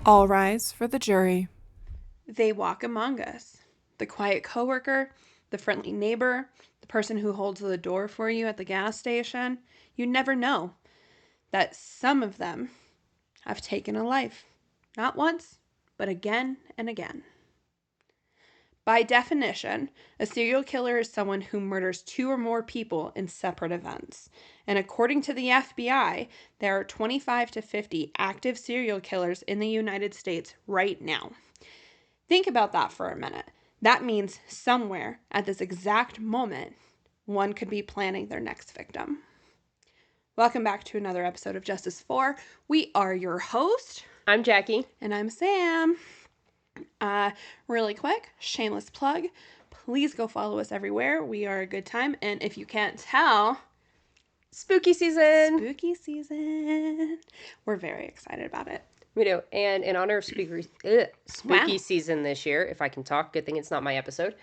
All rise for the jury. They walk among us. The quiet coworker, the friendly neighbor, the person who holds the door for you at the gas station. You never know that some of them have taken a life. Not once, but again and again. By definition, a serial killer is someone who murders two or more people in separate events. And according to the FBI, there are 25 to 50 active serial killers in the United States right now. Think about that for a minute. That means somewhere at this exact moment, one could be planning their next victim. Welcome back to another episode of Justice 4. We are your host. I'm Jackie. And I'm Sam. Really quick, shameless plug. Please go follow us everywhere. We are a good time. And if you can't tell, Spooky season. spooky season. We're very excited about it. We do. And in honor of spooky Wow. season this year, if I can talk, good thing it's not my episode.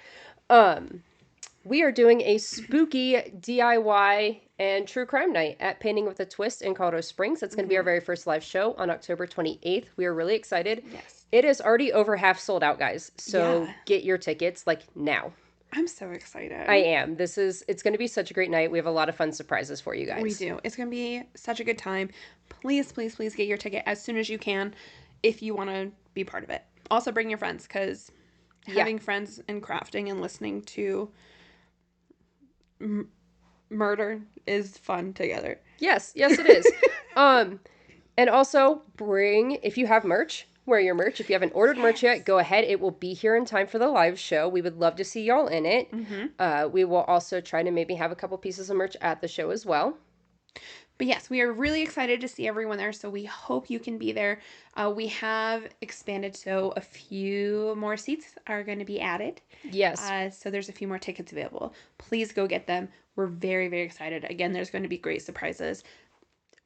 We are doing a spooky DIY and true crime night at Painting with a Twist in Colorado Springs. That's going to be our very first live show on October 28th. We are really excited. Yes. It is already over half sold out, guys. So Yeah. get your tickets now. I'm so excited. I am. It's going to be such a great night. We have a lot of fun surprises for you guys. We do. It's going to be such a good time. Please, please, please get your ticket as soon as you can if you want to be part of it. Also bring your friends because having friends and crafting and listening to murder is fun together. Yes, it is. And also if you have merch, wear your merch. If you haven't ordered merch yet, go ahead. It will be here in time for the live show. We would love to see y'all in it. Mm-hmm. We will also try to maybe have a couple pieces of merch at the show as well. But yes, we are really excited to see everyone there, so we hope you can be there. We have expanded, so a few more seats are going to be added. Yes. So there's a few more tickets available. Please go get them. We're very, very excited. Again, there's going to be great surprises.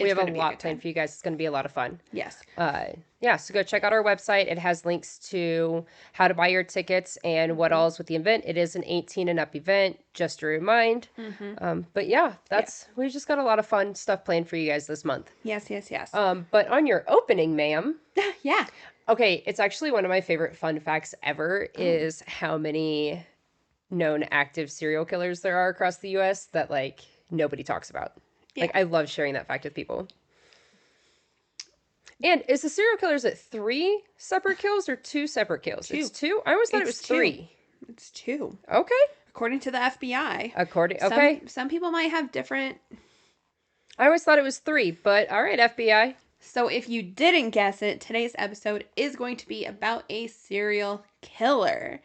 We It's have a gonna be lot good planned time. for you guys. It's going to be a lot of fun. Yes. So go check out our website. It has links to how to buy your tickets and what all is with the event. It is an 18 and up event, just to remind. Mm-hmm. But we just got a lot of fun stuff planned for you guys this month. Yes. But on your opening, ma'am. Yeah. Okay, it's actually one of my favorite fun facts ever is how many known active serial killers there are across the U.S. that, nobody talks about. Yeah. I love sharing that fact with people. And is the serial killers at 3 separate kills or 2 separate kills? 2. It's 2? I always thought it was It's 2. 3. It's 2. Okay. According to the FBI. Okay. Some people might have different. I always thought it was 3, but all right, FBI. So if you didn't guess it, today's episode is going to be about a serial killer.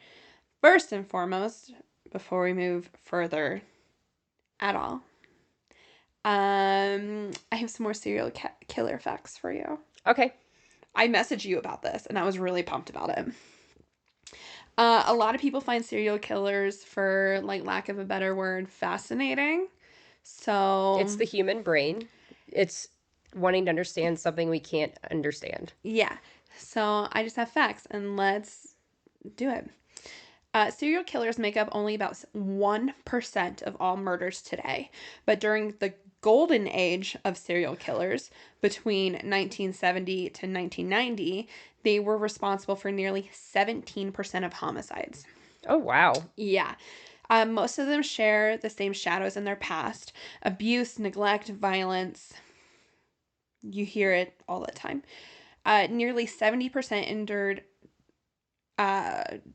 First and foremost, before we move further at all, I have some more serial killer facts for you. Okay. I messaged you about this, and I was really pumped about it. A lot of people find serial killers, for lack of a better word, fascinating. So It's the human brain. It's wanting to understand something we can't understand. yeah. So I just have facts, and let's do it. Serial killers make up only about 1% of all murders today. But during the golden age of serial killers, between 1970 to 1990, they were responsible for nearly 17% of homicides. Oh, wow. Yeah. Most of them share the same shadows in their past. Abuse, neglect, violence. You hear it all the time. Nearly 70% endured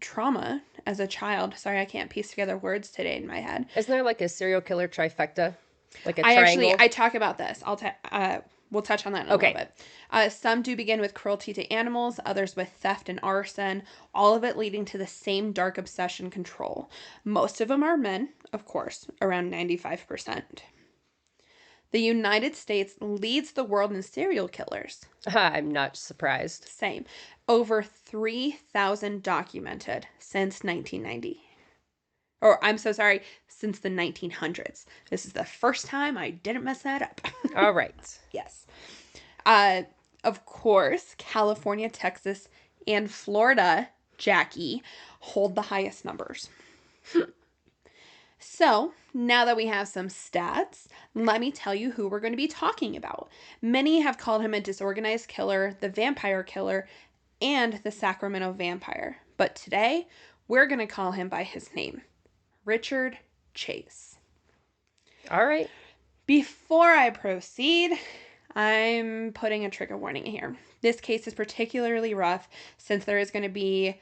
trauma as a child. Sorry, I can't piece together words today in my head. Isn't there a serial killer trifecta? Like a triangle? I talk about this. We'll touch on that in a little bit. Some do begin with cruelty to animals, others with theft and arson, all of it leading to the same dark obsession control. Most of them are men, of course, around 95%. The United States leads the world in serial killers. I'm not surprised. Same. Over 3,000 documented since 1990. Or, I'm so sorry, since the 1900s. This is the first time I didn't mess that up. All right. Yes. Of course, California, Texas, and Florida, Jackie, hold the highest numbers. So, now that we have some stats, let me tell you who we're going to be talking about. Many have called him a disorganized killer, the vampire killer, and the Sacramento vampire. But today, we're going to call him by his name, Richard Chase. All right. Before I proceed, I'm putting a trigger warning here. This case is particularly rough since there is going to be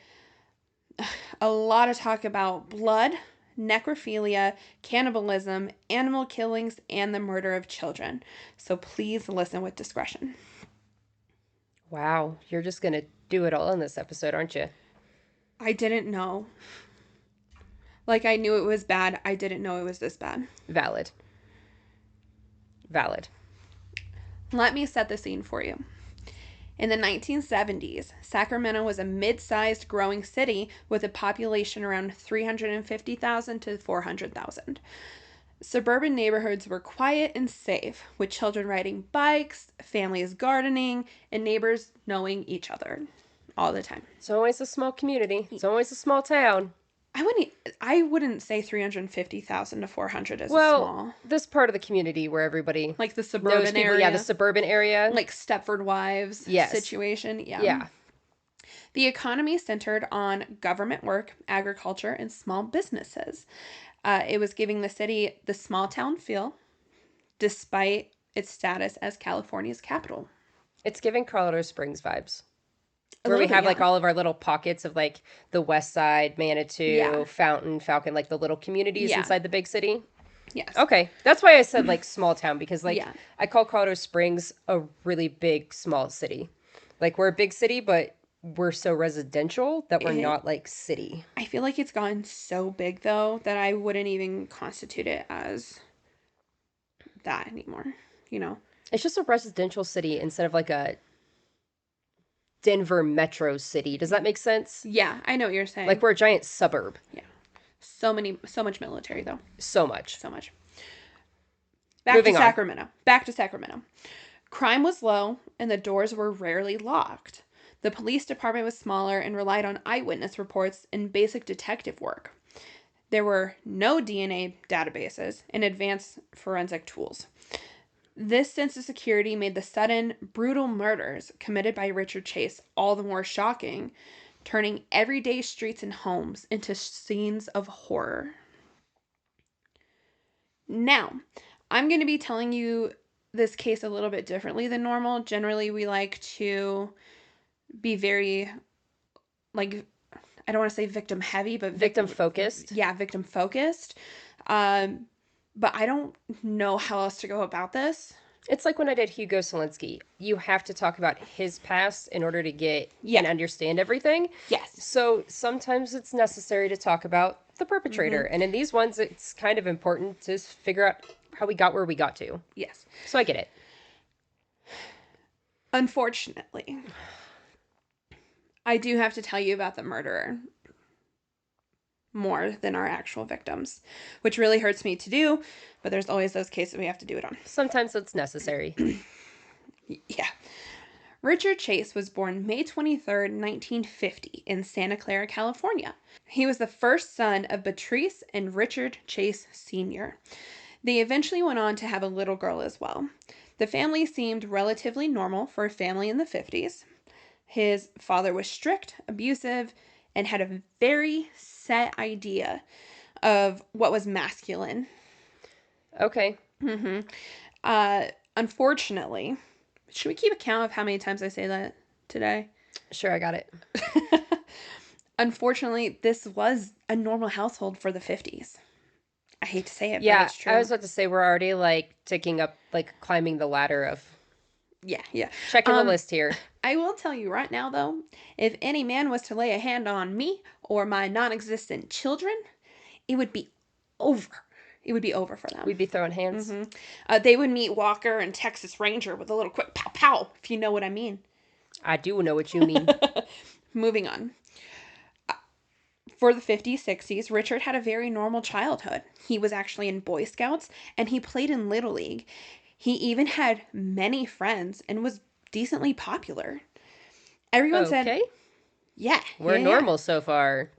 a lot of talk about blood, necrophilia, cannibalism, animal killings, and the murder of children. So please listen with discretion. Wow. You're just going to do it all in this episode, aren't you? I didn't know. Like, I knew it was bad. I didn't know it was this bad. Valid. Let me set the scene for you. In the 1970s, Sacramento was a mid-sized growing city with a population around 350,000 to 400,000. Suburban neighborhoods were quiet and safe, with children riding bikes, families gardening, and neighbors knowing each other all the time. It's always a small community. It's always a small town. I wouldn't say 350,000 to 400 is Well, small. this part of the community where everybody Like the knows suburban people. area. Yeah, the suburban area. Like Stepford Wives Yes. situation. Yeah. Yeah. The economy centered on government work, agriculture, and small businesses. It was giving the city the small town feel, despite its status as California's capital. It's giving Colorado Springs vibes. A Where we little have bit, like yeah. all of our little pockets of like the West Side, Manitou, Yeah. Fountain, Falcon, like the little communities Yeah. inside the big city. Yes. Okay. That's why I said like small town, because like Yeah. I call Colorado Springs a really big, small city. Like we're a big city, but we're so residential that we're not like city. I feel like it's gotten so big, though, that I wouldn't even constitute it as that anymore, you know? It's just a residential city instead of like a Denver metro city. Does that make sense? Yeah, I know what you're saying. Like we're a giant suburb. Yeah. So much military, though. So much. So much. Back Moving to on. Sacramento. Back to Sacramento. Crime was low, and the doors were rarely locked. The police department was smaller and relied on eyewitness reports and basic detective work. There were no DNA databases and advanced forensic tools. This sense of security made the sudden, brutal murders committed by Richard Chase all the more shocking, turning everyday streets and homes into scenes of horror. Now, I'm going to be telling you this case a little bit differently than normal. Generally, we like to be very, like, I don't want to say victim heavy, but Victim focused. Yeah, victim focused. But I don't know how else to go about this. It's like when I did Hugo Selinsky. You have to talk about his past in order to get and understand everything. Yes. So sometimes it's necessary to talk about the perpetrator. And in these ones, it's kind of important to figure out how we got where we got to. Yes. So I get it. Unfortunately, I do have to tell you about the murderer more than our actual victims, which really hurts me to do, but there's always those cases we have to do it on. Sometimes it's necessary. Yeah. Richard Chase was born May 23rd, 1950 in Santa Clara, California. He was the first son of Beatrice and Richard Chase Sr. They eventually went on to have a little girl as well. The family seemed relatively normal for a family in the 50s. His father was strict, abusive, and had a very set idea of what was masculine. Okay. Unfortunately, should we keep account of how many times I say that today? Sure, I got it. Unfortunately, this was a normal household for the 50s. I hate to say it, Yeah, but it's true. I was about to say we're already like ticking up, like climbing the ladder of Yeah. checking the list here. I will tell you right now, though, if any man was to lay a hand on me or my non-existent children, it would be over. It would be over for them. We'd be throwing hands. They would meet Walker and Texas Ranger with a little quick pow pow, if you know what I mean. I do know what you mean. Moving on. For the 50s, 60s, Richard had a very normal childhood. He was actually in Boy Scouts, and he played in Little League. He even had many friends and was decently popular. Everyone said, Okay. yeah. We're normal so far.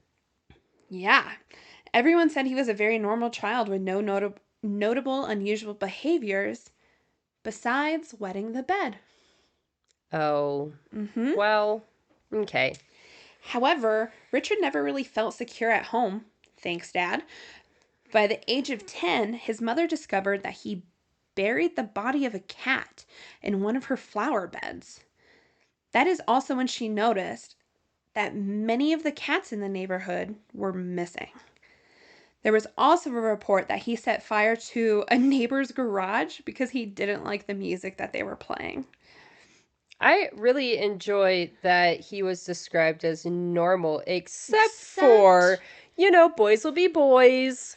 Yeah. Everyone said he was a very normal child with no notable unusual behaviors besides wetting the bed. Oh. Well, Okay. However, Richard never really felt secure at home. Thanks, Dad. By the age of 10, his mother discovered that he buried the body of a cat in one of her flower beds. That is also when she noticed that many of the cats in the neighborhood were missing. There was also a report that he set fire to a neighbor's garage because he didn't like the music that they were playing. I really enjoy that he was described as normal, except for, boys will be boys.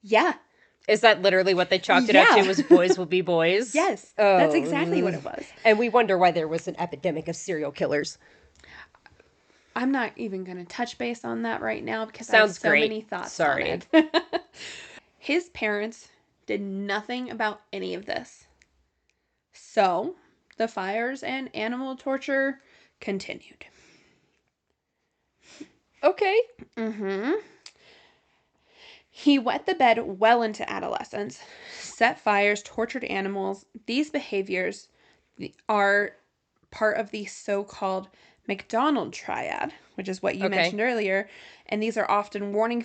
Yeah. Is that literally what they chalked it out to, was boys will be boys? Yes. That's exactly what it was. And we wonder why there was an epidemic of serial killers. I'm not even going to touch base on that right now because I Sounds have so great. many thoughts Sorry. on it. His parents did nothing about any of this. So, the fires and animal torture continued. Okay. He wet the bed well into adolescence, set fires, tortured animals. These behaviors are part of the so-called McDonald triad, which is what you mentioned earlier, and these are often warning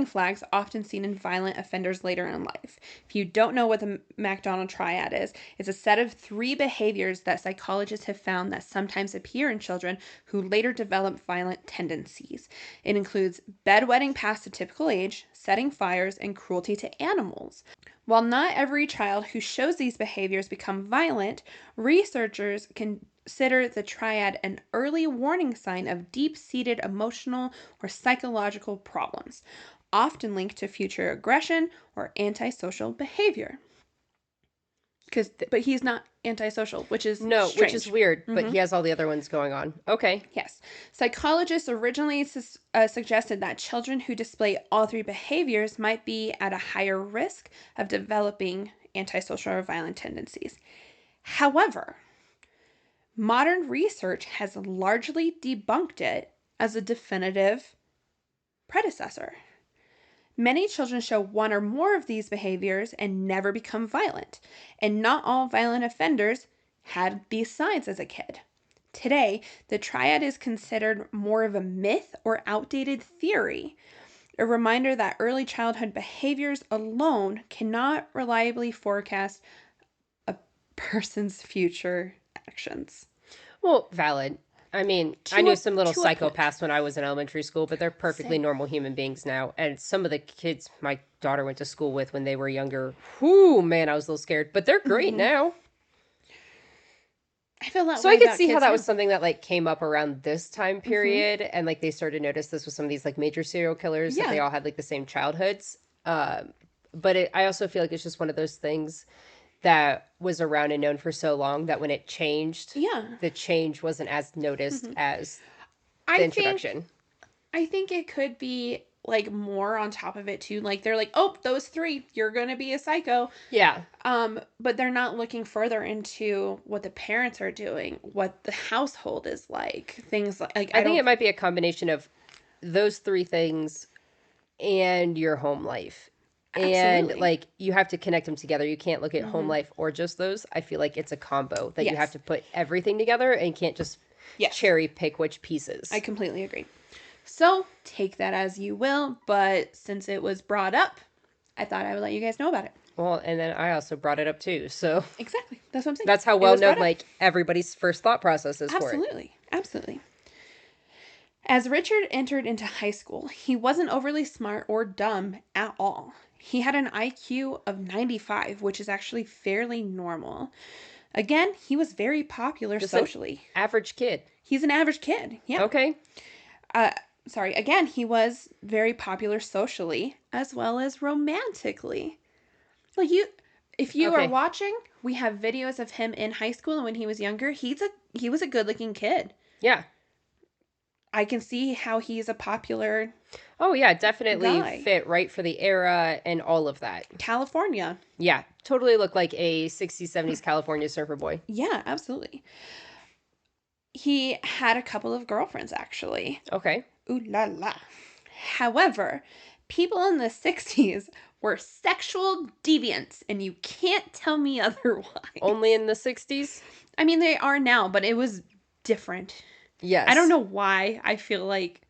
flags often seen in violent offenders later in life. If you don't know what the McDonald triad is, it's a set of 3 behaviors that psychologists have found that sometimes appear in children who later develop violent tendencies. It includes bedwetting past the typical age, setting fires, and cruelty to animals. While not every child who shows these behaviors become violent, researchers consider the triad an early warning sign of deep-seated emotional or psychological problems, often linked to future aggression or antisocial behavior. But he's not antisocial, which is strange. Which is weird, but he has all the other ones going on. Okay. Yes. Psychologists originally suggested that children who display all 3 behaviors might be at a higher risk of developing antisocial or violent tendencies. However, modern research has largely debunked it as a definitive predecessor. Many children show one or more of these behaviors and never become violent, and not all violent offenders had these signs as a kid. Today, the triad is considered more of a myth or outdated theory, a reminder that early childhood behaviors alone cannot reliably forecast a person's future actions. Well, valid. I mean, I knew some little psychopaths when I was in elementary school, but they're perfectly normal human beings now. And some of the kids my daughter went to school with when they were younger, whoo, man, I was a little scared. But they're great now. I feel that so way I could about see kids that now. was something that like came up around this time period, and like they started to notice this with some of these like major serial killers that they all had like the same childhoods. But I also feel like it's just one of those things that was around and known for so long that when it changed, the change wasn't as noticed as the introduction. I think it could be like more on top of it too. Like they're like, oh, those 3, you're gonna be a psycho. Yeah. But they're not looking further into what the parents are doing, what the household is like, things like I think it might be a combination of those 3 things and your home life. Absolutely. And like you have to connect them together. You can't look at home life or just those. I feel like it's a combo that you have to put everything together and can't just cherry pick which pieces. I completely agree. So take that as you will, but since it was brought up, I thought I would let you guys know about it. Well, and then I also brought it up too. So exactly, that's what I'm saying. That's how well known like everybody's first thought process is for it. Absolutely. As Richard entered into high school, he wasn't overly smart or dumb at all. He had an IQ of 95, which is actually fairly normal. Again, he was very popular socially. Average kid. He's an average kid. Yeah. Okay. Again, he was very popular socially as well as romantically. Like if you are watching, we have videos of him in high school and when he was younger. He was a good-looking kid. Yeah. I can see how he's a popular Oh, yeah, definitely guy. Fit right for the era and all of that. California. Yeah, totally looked like a 60s, 70s California surfer boy. Yeah, absolutely. He had a couple of girlfriends, actually. Okay. Ooh la la. However, people in the 60s were sexual deviants, and you can't tell me otherwise. Only in the 60s? I mean, they are now, but it was different. Yes. I don't know why I feel like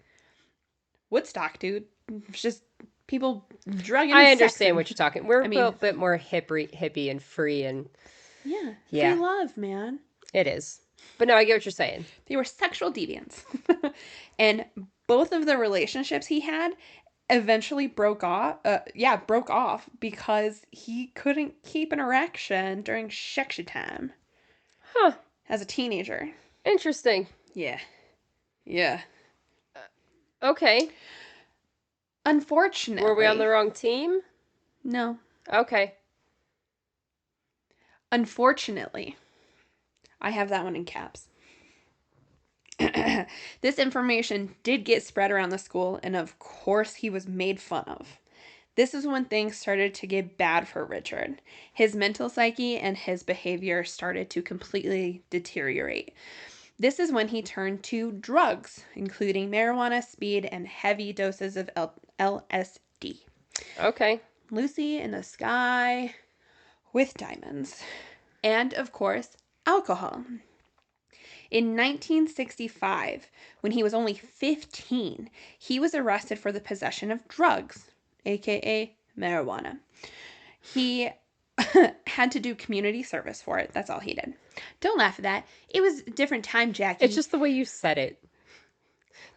Woodstock, dude. It's just people drugging I and understand sexing. what you're talking. We're I a mean, bit more hippie and free, and yeah, Yeah. free love, man. it is. But no, I get what you're saying. They were sexual deviants. And both of the relationships he had eventually broke off because he couldn't keep an erection during sexy time Huh. as a teenager. Interesting. Yeah. Yeah. Okay. Unfortunately. Were we on the wrong team? No. Okay. Unfortunately. I have that one in caps. This information did get spread around the school, and of course he was made fun of. This is when things started to get bad for Richard. His mental psyche and his behavior started to completely deteriorate. This is when he turned to drugs, including marijuana, speed, and heavy doses of LSD. Okay. Lucy in the Sky with Diamonds. And, of course, alcohol. In 1965, when he was only 15, he was arrested for the possession of drugs, aka marijuana. He had to do community service for it. That's all he did. Don't laugh at that. It was a different time, Jackie. It's just the way you said it.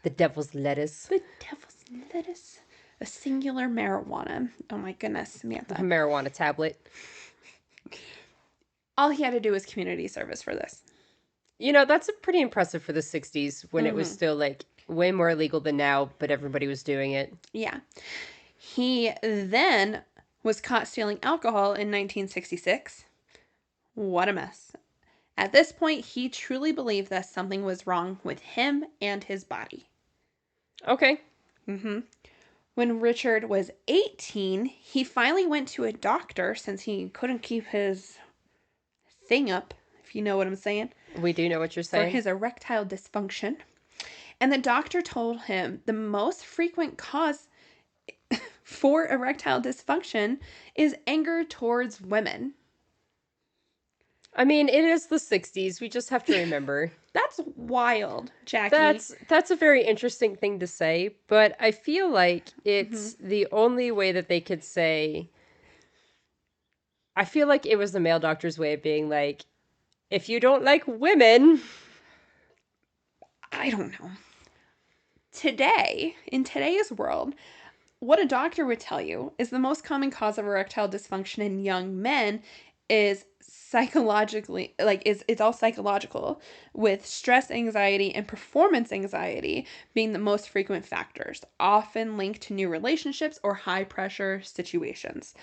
The devil's lettuce. The devil's lettuce. A singular marijuana. Oh my goodness, A Samantha. marijuana tablet. All he had to do was community service for this. You know, that's pretty impressive for the 60s when it was still like way more illegal than now, but everybody was doing it. Yeah. He then was caught stealing alcohol in 1966. What a mess. At this point, he truly believed that something was wrong with him and his body. Okay. When Richard was 18, he finally went to a doctor since he couldn't keep his thing up, if you know what I'm saying. We do know what you're For saying. his erectile dysfunction. And the doctor told him the most frequent cause for erectile dysfunction is anger towards women. I mean, it is the 60s. We just have to remember. That's wild, Jackie. That's a very interesting thing to say, but I feel like it's the only way that they could say. I feel like it was the male doctor's way of being like, if you don't like women. I don't know. Today, in today's world, what a doctor would tell you is the most common cause of erectile dysfunction in young men is psychologically, it's all psychological, with stress anxiety and performance anxiety being the most frequent factors, often linked to new relationships or high pressure situations.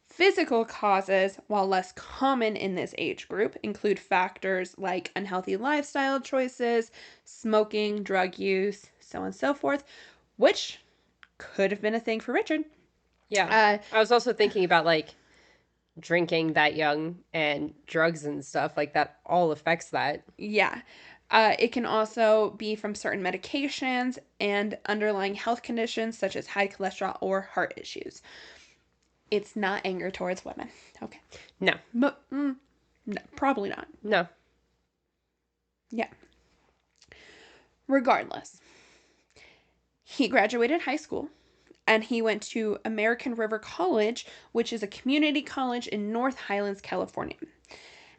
Physical causes, while less common in this age group, include factors like unhealthy lifestyle choices, smoking, drug use, so on and so forth, which could have been a thing for Richard. Yeah. I was also thinking about like drinking that young and drugs and stuff like that all affects that. Yeah. It can also be from certain medications and underlying health conditions such as high cholesterol or heart issues. It's not anger towards women. Okay. No. But, no, probably not. No. Yeah. Regardless, he graduated high school and he went to American River College, which is a community college in North Highlands, California.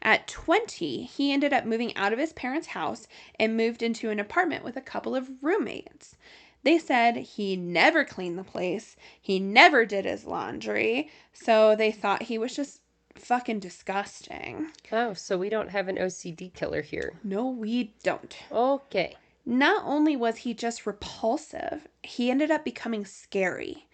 At 20, he ended up moving out of his parents' house and moved into an apartment with a couple of roommates. They said he never cleaned the place, he never did his laundry, so they thought he was just fucking disgusting. Oh, so we don't have an OCD killer here. No, we don't. Okay. Not only was he just repulsive, he ended up becoming scary.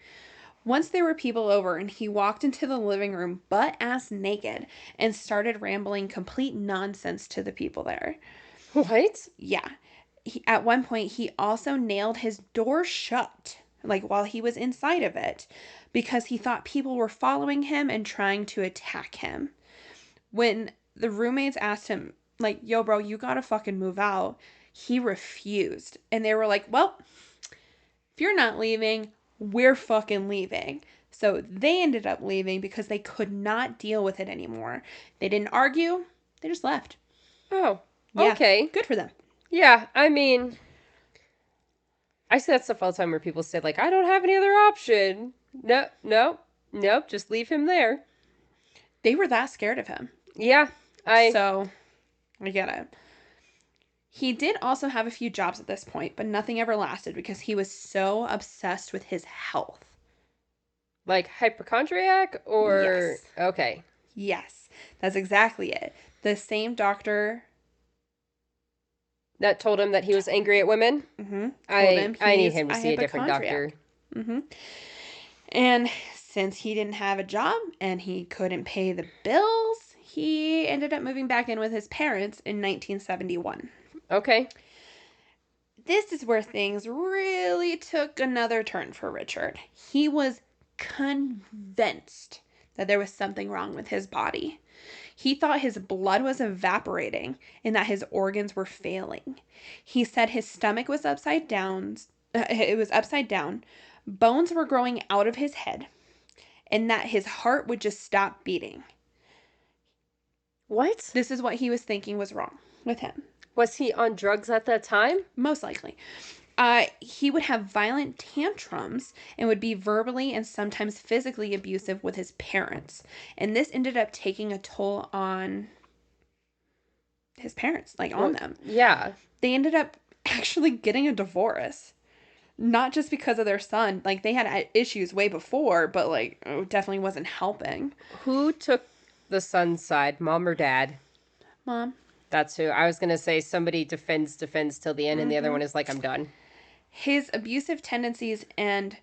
Once there were people over and he walked into the living room butt-ass naked and started rambling complete nonsense to the people there. What? Yeah. At one point, he also nailed his door shut, like while he was inside of it, because he thought people were following him and trying to attack him. When the roommates asked him, like, yo, bro, you gotta fucking move out, he refused. And they were like, well, if you're not leaving, we're fucking leaving. So they ended up leaving because they could not deal with it anymore. They didn't argue, they just left. Oh, Yeah, okay. good for them. Yeah, I mean, I see that stuff all the time where people say, like, I don't have any other option. No, no, nope, just leave him there. They were that scared of him. Yeah, So, I get it. He did also have a few jobs at this point, but nothing ever lasted because he was so obsessed with his health. like hypochondriac or. Yes. Okay. Yes, that's exactly it. The same doctor That told him that he was angry at women. told him I need he's him to a see a different doctor. hypochondriac. And since he didn't have a job and he couldn't pay the bills, he ended up moving back in with his parents in 1971. Okay. This is where things really took another turn for Richard. He was convinced that there was something wrong with his body. He thought his blood was evaporating and that his organs were failing. He said his stomach was upside down. It was upside down. Bones were growing out of his head, and that his heart would just stop beating. What? This is what he was thinking was wrong with him. Was he on drugs at that time? Most likely. He would have violent tantrums and would be verbally and sometimes physically abusive with his parents. And this ended up taking a toll on his parents, like on them. Yeah. They ended up actually getting a divorce. Not just because of their son. Like, they had issues way before, but, like, it definitely wasn't helping. Who took the son's side, mom or dad? Mom. That's who. I was going to say somebody defends till the end, and the other one is like, I'm done. His abusive tendencies and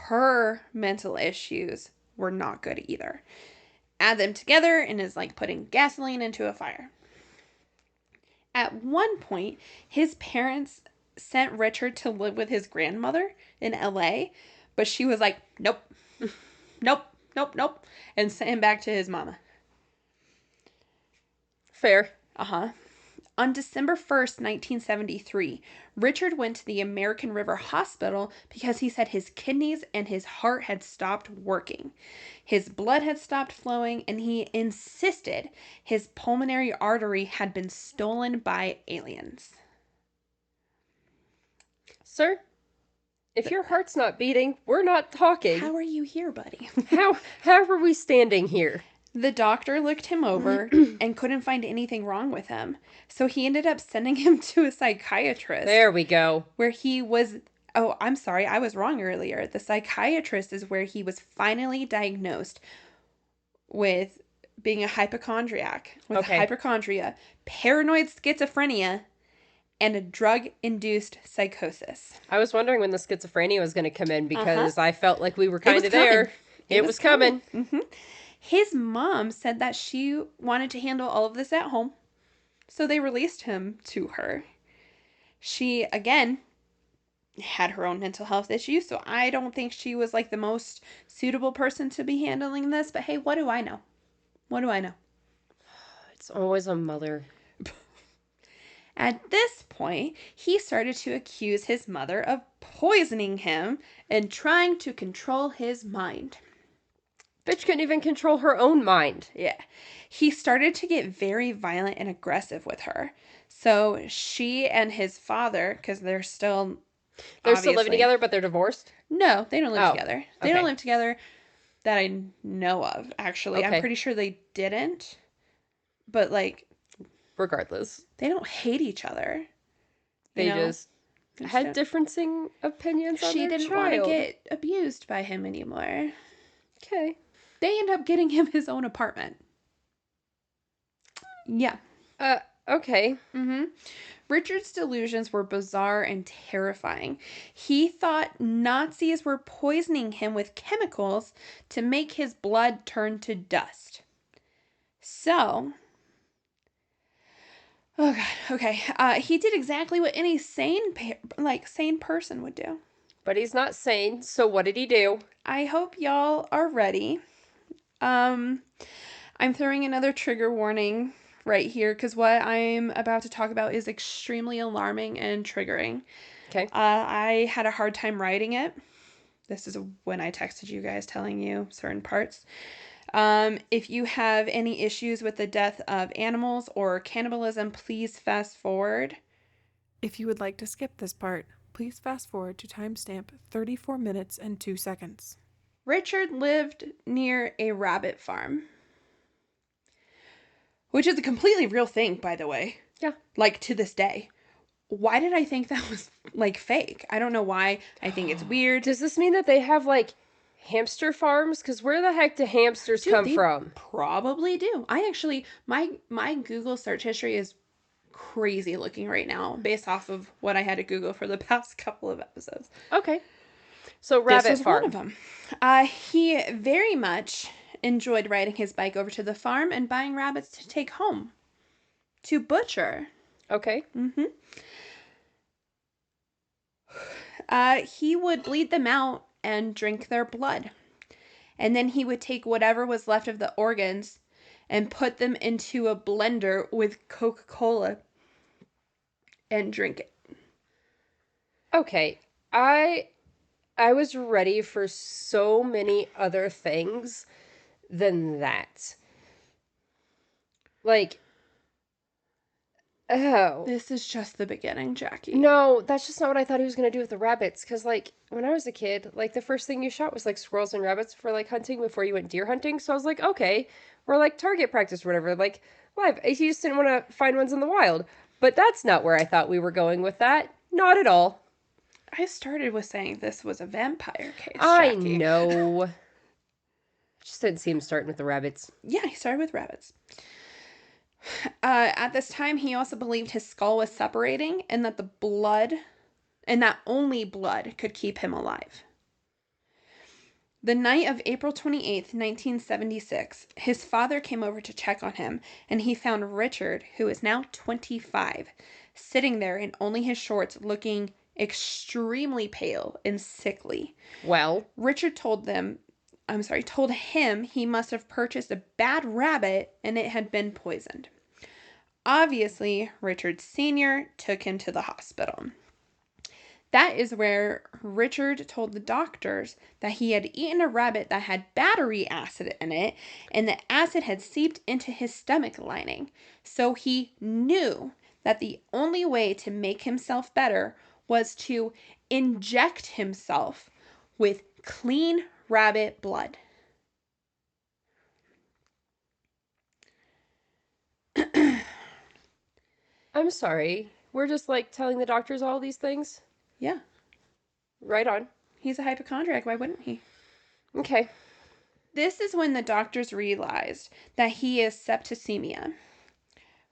her mental issues were not good either. Add them together and is like putting gasoline into a fire. At one point, his parents sent Richard to live with his grandmother in LA, but she was like, nope, nope, nope, nope, and sent him back to his mama. Fair. On December 1st, 1973, Richard went to the American River Hospital because he said his kidneys and his heart had stopped working. His blood had stopped flowing, and he insisted his pulmonary artery had been stolen by aliens. Sir, if your heart's not beating, we're not talking. How are you here, buddy? How are we standing here? The doctor looked him over and couldn't find anything wrong with him. So he ended up sending him to a psychiatrist. There we go. Where he was... Oh, I'm sorry. I was wrong earlier. The psychiatrist is where he was finally diagnosed with being a hypochondriac. With hypochondria, paranoid schizophrenia, and a drug-induced psychosis. I was wondering when the schizophrenia was going to come in because I felt like we were kind of there. It was coming. Mm-hmm. His mom said that she wanted to handle all of this at home, so they released him to her. She, again, had her own mental health issues, so I don't think she was like the most suitable person to be handling this, but hey, what do I know? What do I know? It's always a mother. At this point, he started to accuse his mother of poisoning him and trying to control his mind. Bitch couldn't even control her own mind. Yeah. He started to get very violent and aggressive with her. So she and his father, because they're still living together, but they're divorced? No, they don't live together. They don't okay. live together that I know of, actually. Okay. I'm pretty sure they didn't. But, like... Regardless. They don't hate each other. They just had differing opinions on their child. She didn't want to get abused by him anymore. Okay. They end up getting him his own apartment. Yeah. Okay. Mm-hmm. Richard's delusions were bizarre and terrifying. He thought Nazis were poisoning him with chemicals to make his blood turn to dust. So... Oh, God. Okay. He did exactly what any sane person would do. But he's not sane, so what did he do? I hope y'all are ready. I'm throwing another trigger warning right here because what I'm about to talk about is extremely alarming and triggering. Okay. I had a hard time writing it. This is when I texted you guys telling you certain parts. If you have any issues with the death of animals or cannibalism, please fast forward If you would like to skip this part, please fast forward to timestamp 34 minutes and 2 seconds. Richard lived near a rabbit farm, which is a completely real thing, by the way. Yeah. Like, to this day. Why did I think that was, like, fake? I don't know why. I think it's weird. Does this mean that they have, like, hamster farms? Because where the heck do hamsters Dude, come they from? probably do. I actually, my Google search history is crazy looking right now based off of what I had to Google for the past couple of episodes. Okay. So, This rabbit was farm. one of them. He very much enjoyed riding his bike over to the farm and buying rabbits to take home to butcher. Okay. He would bleed them out and drink their blood. And then he would take whatever was left of the organs and put them into a blender with Coca-Cola and drink it. Okay. I was ready for so many other things than that. Like, oh. This is just the beginning, Jackie. No, that's just not what I thought he was going to do with the rabbits. Because, like, when I was a kid, like, the first thing you shot was, like, squirrels and rabbits for, like, hunting before you went deer hunting. So I was like, okay. Or, like, target practice or whatever. Like, live. He just didn't want to find ones in the wild. But that's not where I thought we were going with that. Not at all. I started with saying this was a vampire case, I Jackie. know. Just didn't see him starting with the rabbits. Yeah, he started with rabbits. At this time, he also believed his skull was separating and that that only blood could keep him alive. The night of April 28th, 1976, his father came over to check on him, and he found Richard, who is now 25, sitting there in only his shorts, looking extremely pale and sickly. Well, Richard told him he must have purchased a bad rabbit and it had been poisoned. Obviously, Richard Sr. took him to the hospital. That is where Richard told the doctors that he had eaten a rabbit that had battery acid in it, and the acid had seeped into his stomach lining. So he knew that the only way to make himself better was to inject himself with clean rabbit blood. I'm sorry. We're just, like, telling the doctors all these things? Yeah. Right on. He's a hypochondriac. Why wouldn't he? Okay. This is when the doctors realized that he is septicemia,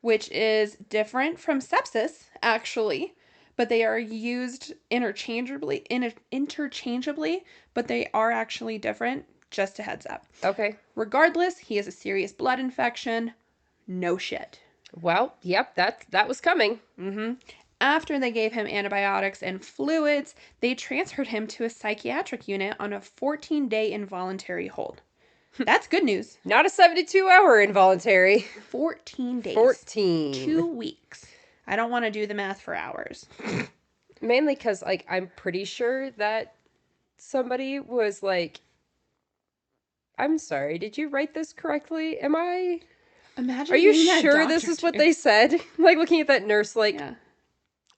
which is different from sepsis, actually, but they are used interchangeably, but they are actually different. Just a heads up. Okay. Regardless, he has a serious blood infection. No shit. Well, yep, that was coming. After they gave him antibiotics and fluids, they transferred him to a psychiatric unit on a 14-day involuntary hold. That's good news. Not a 72-hour involuntary. 14 days. 14. 2 weeks. I don't want to do the math for hours. Mainly because, like, I'm pretty sure that somebody was like, I'm sorry, did you write this correctly? Imagine Are you being that sure this doctor, is what too. they said? Like, looking at that nurse, like, Yeah.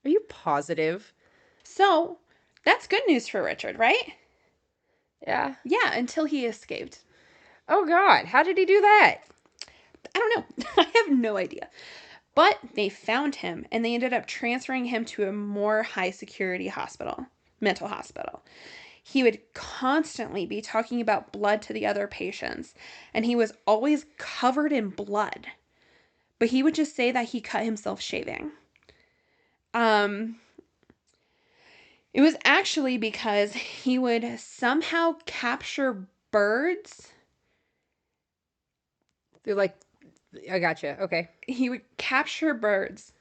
are you positive? So, that's good news for Richard, right? Yeah. Yeah, until he escaped. Oh, God. How did he do that? I don't know. I have no idea. But they found him, and they ended up transferring him to a more high-security mental hospital. He would constantly be talking about blood to the other patients, and he was always covered in blood. But he would just say that he cut himself shaving. It was actually because he would somehow capture birds. They're like, I gotcha. Okay. He would capture birds,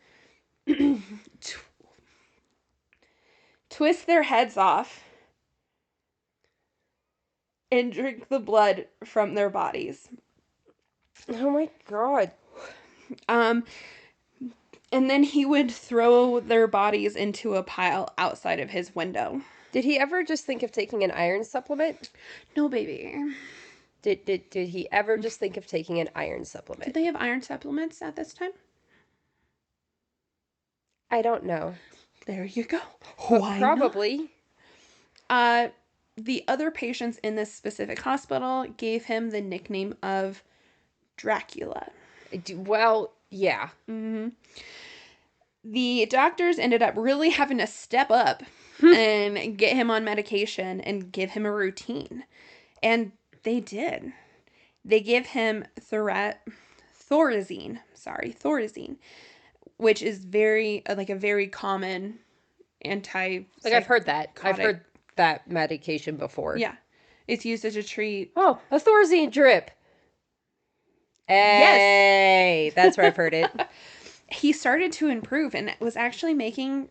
twist their heads off, and drink the blood from their bodies. Oh my God. And then he would throw their bodies into a pile outside of his window. Did he ever just think of taking an iron supplement? No, baby. Did he ever just think of taking an iron supplement? Did they have iron supplements at this time? I don't know. There you go. But Why probably. not? The other patients in this specific hospital gave him the nickname of Dracula. Well, yeah. The doctors ended up really having to step up and get him on medication and give him a routine. And they did. They give him Thorazine, which is very like a very common anti. Like, I've heard that. I've heard that medication before. Yeah, it's used to treat. Oh, a Thorazine drip. Hey, Yes, that's where I've heard it. he started to improve and was actually making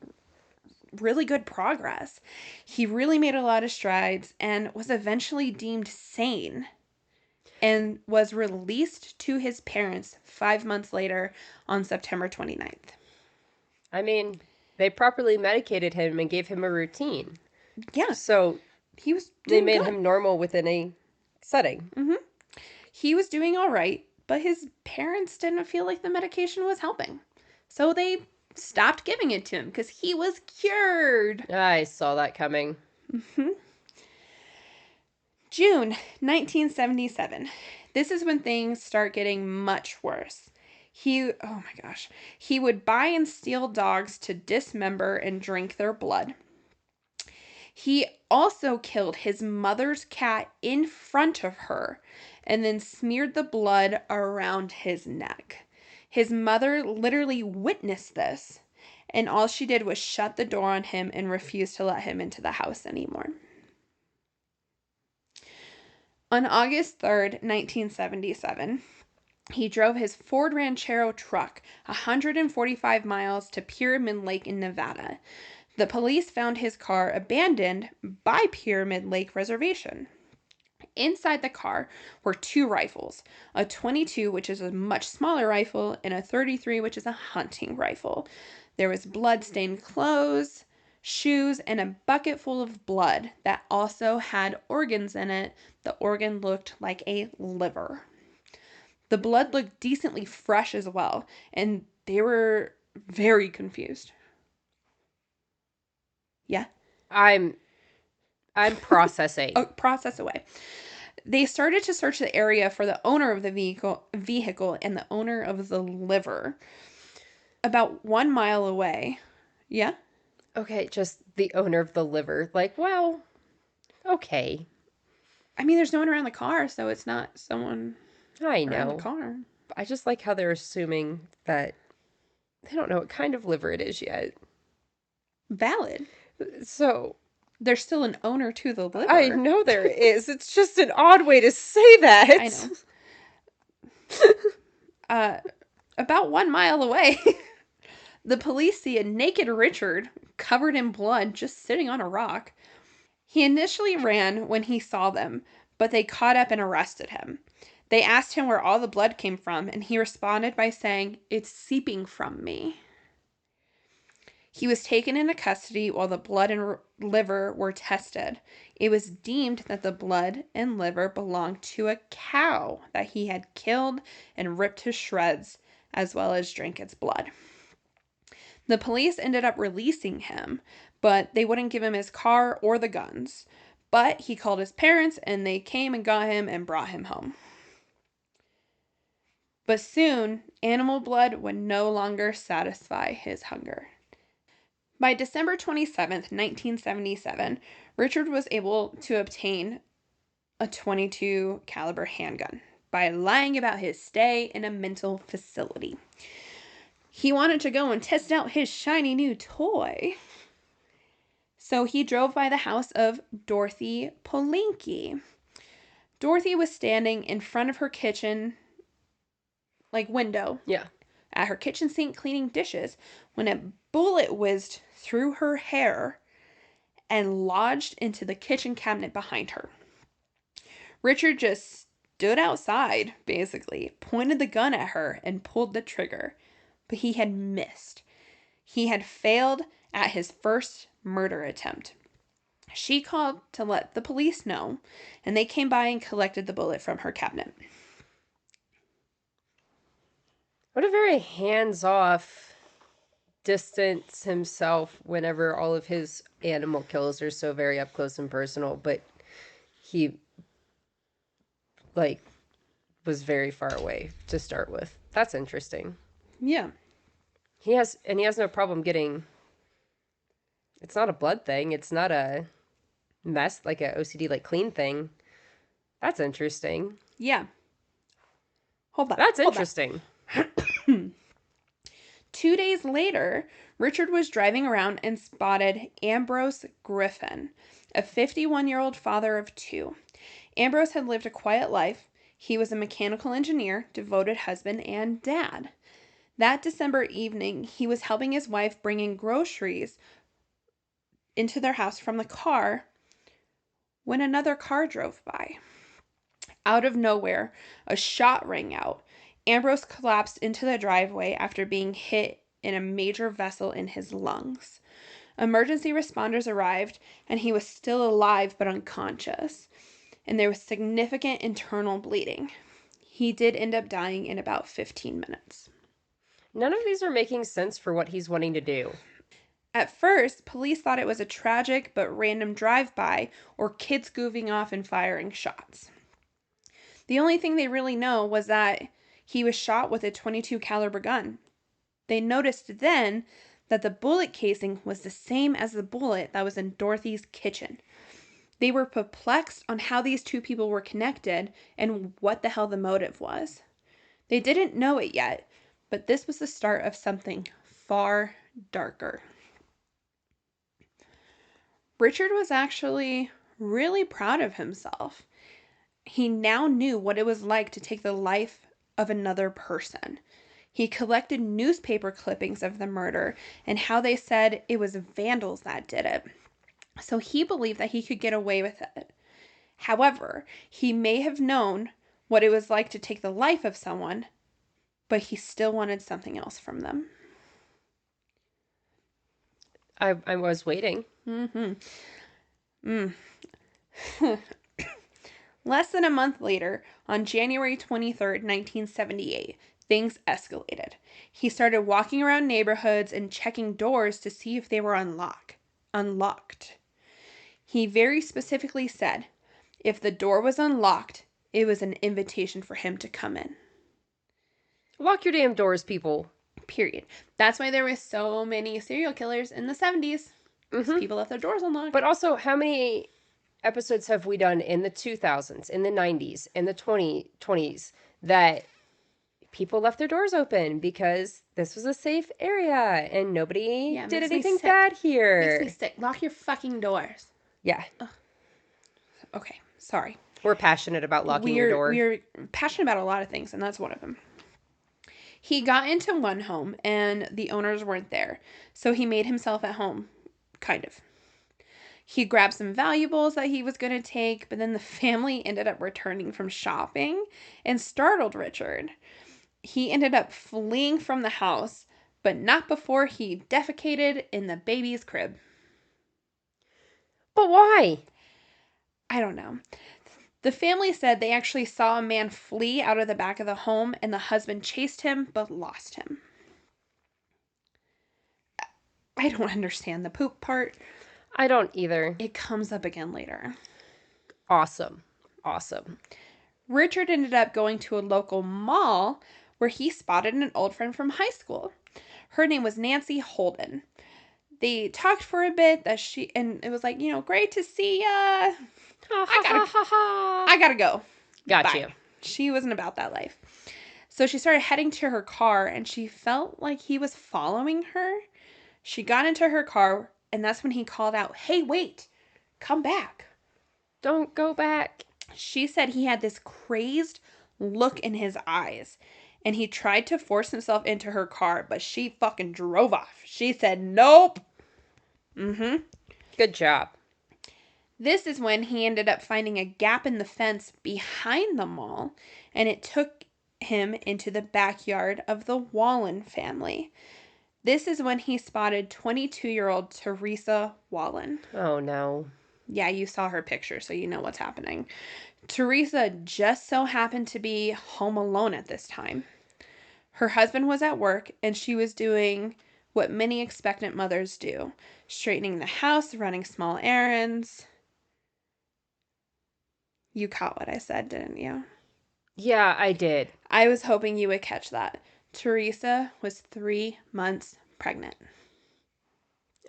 really good progress. He really made a lot of strides and was eventually deemed sane and was released to his parents 5 months later on September 29th. I mean, they properly medicated him and gave him a routine. Yeah. So he was they made him normal within a setting. He was doing all right, but his parents didn't feel like the medication was helping. So they stopped giving it to him because he was cured. I saw that coming. June 1977. This is when things start getting much worse. He would buy and steal dogs to dismember and drink their blood. He also killed his mother's cat in front of her and then smeared the blood around his neck. His mother literally witnessed this, and all she did was shut the door on him and refuse to let him into the house anymore. On August 3rd, 1977, he drove his Ford Ranchero truck 145 miles to Pyramid Lake in Nevada. The police found his car abandoned by Pyramid Lake Reservation. Inside the car were 2 rifles, a .22, which is a much smaller rifle, and a .33, which is a hunting rifle. There was blood-stained clothes, shoes, and a bucket full of blood that also had organs in it. The organ looked like a liver. The blood looked decently fresh as well, and they were very confused. Yeah? I'm processing. Oh, process away. They started to search the area for the owner of the vehicle and the owner of the liver. About 1 mile away. Yeah? Okay, just the owner of the liver. Like, well, okay. I mean, there's no one around the car, so it's not someone I around know. the car. I just like how they're assuming that they don't know what kind of liver it is yet. Valid. So, There's still an owner to the liver. I know there is. It's just an odd way to say that. I know. About 1 mile away, the police see a naked Richard covered in blood just sitting on a rock. He initially ran when he saw them, but they caught up and arrested him. They asked him where all the blood came from, and he responded by saying, "It's seeping from me." He was taken into custody while the blood and liver were tested. It was deemed that the blood and liver belonged to a cow that he had killed and ripped to shreds, as well as drank its blood. The police ended up releasing him, but they wouldn't give him his car or the guns. But he called his parents, and they came and got him and brought him home. But soon, animal blood would no longer satisfy his hunger. By December 27th, 1977, Richard was able to obtain a .22 caliber handgun by lying about his stay in a mental facility. He wanted to go and test out his shiny new toy. So he drove by the house of Dorothy Polinki. Dorothy was standing in front of her kitchen, window. Yeah. At her kitchen sink cleaning dishes when a bullet whizzed through her hair and lodged into the kitchen cabinet behind her. Richard just stood outside, basically, pointed the gun at her, and pulled the trigger. But he had missed. He had failed at his first murder attempt. She called to let the police know, and they came by and collected the bullet from her cabinet. What a very hands-off distance himself whenever all of his animal kills are so very up close and personal, but he like was very far away to start with. That's interesting. Yeah. He has no problem getting. It's not a blood thing. It's not a mess like a OCD like clean thing. That's interesting. Yeah. Hold on. That's interesting. 2 days later, Richard was driving around and spotted Ambrose Griffin, a 51-year-old father of 2. Ambrose had lived a quiet life. He was a mechanical engineer, devoted husband, and dad. That December evening, he was helping his wife bring in groceries into their house from the car when another car drove by. Out of nowhere, a shot rang out. Ambrose collapsed into the driveway after being hit in a major vessel in his lungs. Emergency responders arrived, and he was still alive but unconscious, and there was significant internal bleeding. He did end up dying in about 15 minutes. None of these are making sense for what he's wanting to do. At first, police thought it was a tragic but random drive-by or kids goofing off and firing shots. The only thing they really know was that he was shot with a .22 caliber gun. They noticed then that the bullet casing was the same as the bullet that was in Dorothy's kitchen. They were perplexed on how these two people were connected and what the hell the motive was. They didn't know it yet, but this was the start of something far darker. Richard was actually really proud of himself. He now knew what it was like to take the life of another person. He collected newspaper clippings of the murder and how they said it was vandals that did it. So he believed that he could get away with it. However, he may have known what it was like to take the life of someone, but he still wanted something else from them. I was waiting. Less than a month later, on January 23rd, 1978, things escalated. He started walking around neighborhoods and checking doors to see if they were unlocked. He very specifically said, if the door was unlocked, it was an invitation for him to come in. Lock your damn doors, people. Period. That's why there were so many serial killers in the 70s. People left their doors unlocked. But also, how many episodes have we done in the 2000s, in the 90s, in the 20s that people left their doors open because this was a safe area and nobody did anything bad here? Makes me sick. Lock your fucking doors. Yeah. Ugh. Okay, sorry. We're passionate about locking your door. We're passionate about a lot of things, and that's one of them. He got into one home, and the owners weren't there, so he made himself at home, kind of. He grabbed some valuables that he was going to take, but then the family ended up returning from shopping and startled Richard. He ended up fleeing from the house, but not before he defecated in the baby's crib. But why? I don't know. The family said they actually saw a man flee out of the back of the home, and the husband chased him but lost him. I don't understand the poop part. I don't either. It comes up again later. Awesome. Richard ended up going to a local mall where he spotted an old friend from high school. Her name was Nancy Holden. They talked for a bit and it was like, great to see ya. I gotta go. Got you. She wasn't about that life. So she started heading to her car and she felt like he was following her. She got into her car and that's when he called out, "Hey, wait, come back. Don't go back." She said he had this crazed look in his eyes and he tried to force himself into her car, but she fucking drove off. She said, "Nope." Good job. This is when he ended up finding a gap in the fence behind the mall, and it took him into the backyard of the Wallin family. This is when he spotted 22-year-old Teresa Wallin. Oh, no. Yeah, you saw her picture, so you know what's happening. Teresa just so happened to be home alone at this time. Her husband was at work, and she was doing what many expectant mothers do, straightening the house, running small errands. You caught what I said, didn't you? Yeah, I did. I was hoping you would catch that. Teresa was 3 months pregnant.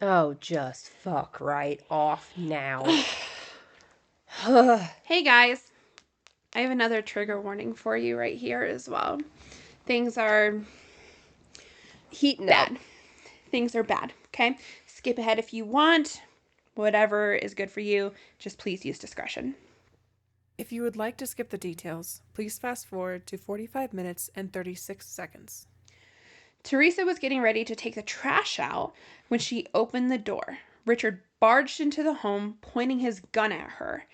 Oh, just fuck right off now. Hey guys, I have another trigger warning for you right here as well. Things are Heating bad. up. Things are bad, okay? Skip ahead if you want. Whatever is good for you, just please use discretion. If you would like to skip the details, please fast forward to 45 minutes and 36 seconds. Teresa was getting ready to take the trash out when she opened the door. Richard barged into the home, pointing his gun at her.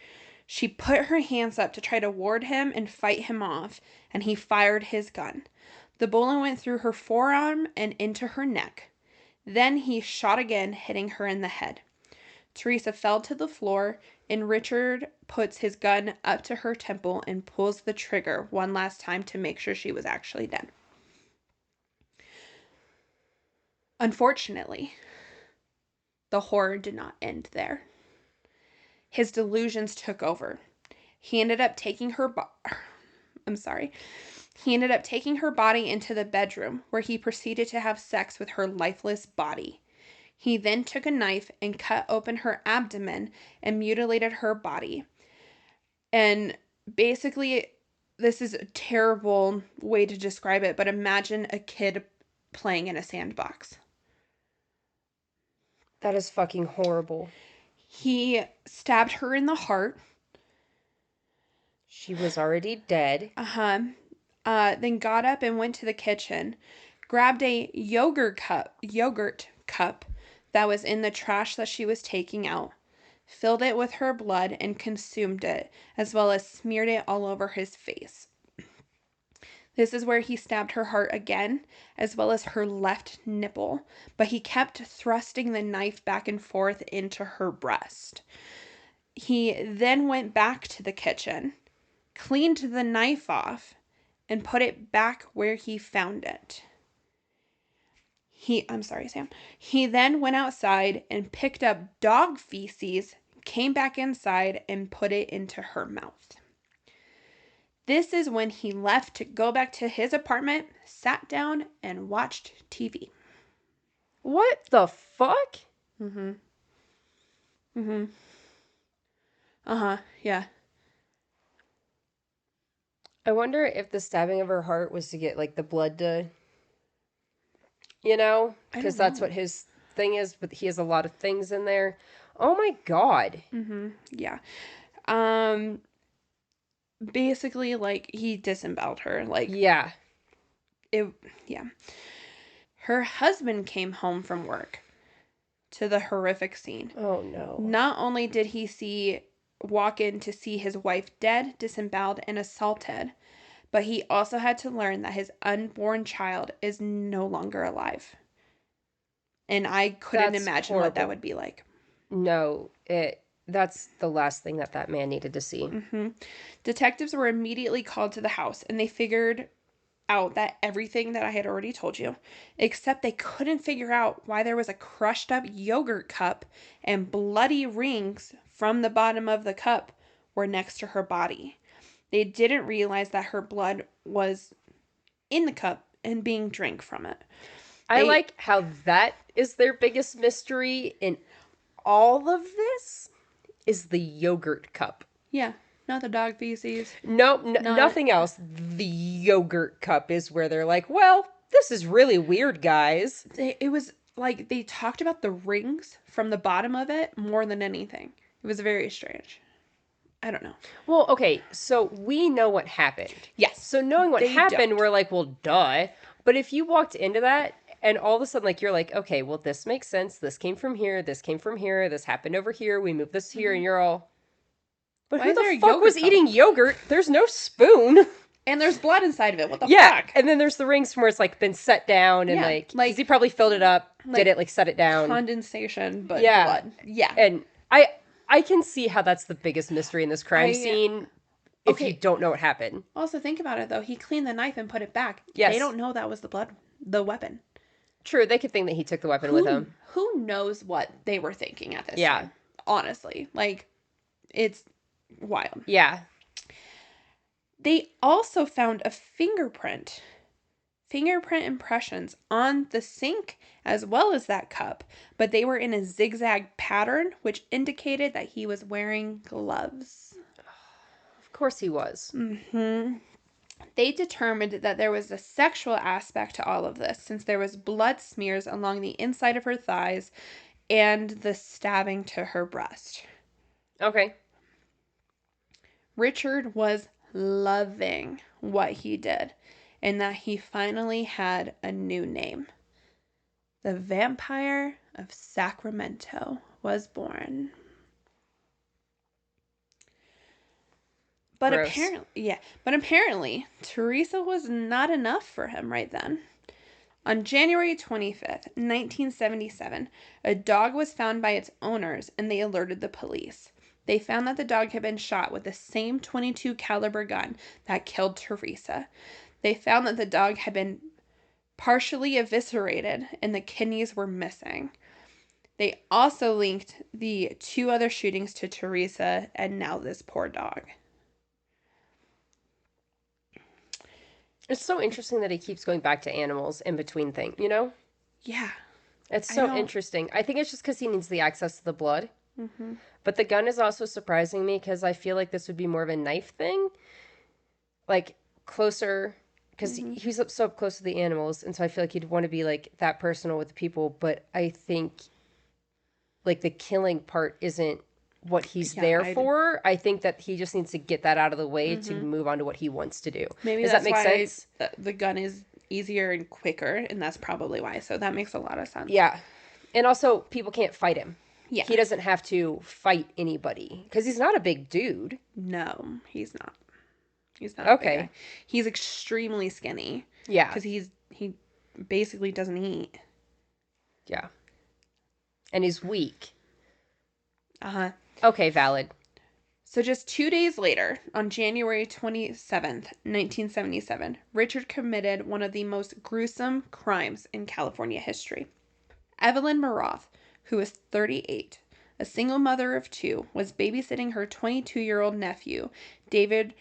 She put her hands up to try to ward him and fight him off, and he fired his gun. The bullet went through her forearm and into her neck. Then he shot again, hitting her in the head. Teresa fell to the floor, and Richard puts his gun up to her temple and pulls the trigger one last time to make sure she was actually dead. Unfortunately, the horror did not end there. His delusions took over. He ended up taking her He ended up taking her body into the bedroom, where he proceeded to have sex with her lifeless body. He then took a knife and cut open her abdomen and mutilated her body. And basically, this is a terrible way to describe it, but imagine a kid playing in a sandbox. That is fucking horrible. He stabbed her in the heart. She was already dead. Then got up and went to the kitchen, grabbed a yogurt cup that was in the trash that she was taking out, filled it with her blood, and consumed it, as well as smeared it all over his face. This is where he stabbed her heart again, as well as her left nipple, but he kept thrusting the knife back and forth into her breast. He then went back to the kitchen, cleaned the knife off, and put it back where he found it. I'm sorry, Sam. He then went outside and picked up dog feces, came back inside, and put it into her mouth. This is when he left to go back to his apartment, sat down, and watched TV. What the fuck? Yeah. I wonder if the stabbing of her heart was to get, like, the blood to, you know? Because that's what his thing is, but he has a lot of things in there. Oh my god. Yeah. Basically, like, he disemboweled her. Like, Yeah. yeah. Her husband came home from work to the horrific scene. Oh no. Not only did he walk in to see his wife dead, disemboweled, and assaulted, but he also had to learn that his unborn child is no longer alive. And I couldn't imagine what that would be like. No, that's the last thing that man needed to see. Detectives were immediately called to the house, and they figured out that everything that I had already told you, except they couldn't figure out why there was a crushed up yogurt cup and bloody rings from the bottom of the cup were next to her body. They didn't realize that her blood was in the cup and being drank from it. I like how that is their biggest mystery in all of this is the yogurt cup. Yeah, not the dog feces. Nothing else. The yogurt cup is where they're like, well, this is really weird, guys. It was like they talked about the rings from the bottom of it more than anything. It was very strange. I don't know. Well, okay, so we know what happened. Yes. So knowing what happened, we're like, well, duh. But if you walked into that and all of a sudden, like, you're like, okay, well, this makes sense. This came from here. This came from here. This happened over here. We moved this here. And you're all, but who the fuck was eating yogurt? There's no spoon. And there's blood inside of it. What the fuck? And then there's the rings from where it's, like, been set down. And, like he probably filled it up, did it, like, set it down. Condensation, but blood. Yeah. And I can see how that's the biggest mystery in this crime scene if you don't know what happened. Also, think about it, though. He cleaned the knife and put it back. Yes. They don't know that was the weapon. True, they could think that he took the weapon with him. Who knows what they were thinking at this Yeah. time? Honestly, like, it's wild. Yeah. They also found a fingerprint impressions on the sink as well as that cup, but they were in a zigzag pattern, which indicated that he was wearing gloves. Of course he was. They determined that there was a sexual aspect to all of this, since there was blood smears along the inside of her thighs and the stabbing to her breast. Okay. Richard was loving what he did, and that he finally had a new name. The Vampire of Sacramento was born. But Gross. apparently, Teresa was not enough for him right then. On January 25th, 1977, a dog was found by its owners and they alerted the police. They found that the dog had been shot with the same .22 caliber gun that killed Teresa. They found that the dog had been partially eviscerated and the kidneys were missing. They also linked the 2 other shootings to Teresa and now this poor dog. It's so interesting that he keeps going back to animals in between things, you know? Yeah. It's so interesting. I think it's just because he needs the access to the blood. But the gun is also surprising me because I feel like this would be more of a knife thing. Like, closer, because he's so up close to the animals, and so I feel like he'd want to be, like, that personal with the people. But I think, like, the killing part isn't what he's there for. I think that he just needs to get that out of the way to move on to what he wants to do. Maybe Does that's that make why sense? the gun is easier and quicker, and that's probably why. So that makes a lot of sense. Yeah. And also, people can't fight him. Yeah. He doesn't have to fight anybody because he's not a big dude. No, he's not. He's not. Okay. A big guy. He's extremely skinny. Yeah. Because he basically doesn't eat. Yeah. And he's weak. Uh-huh. Okay, valid. So just 2 days later, on January 27th, 1977, Richard committed one of the most gruesome crimes in California history. Evelyn Miroth, who was 38, a single mother of 2, was babysitting her 22-year-old nephew, David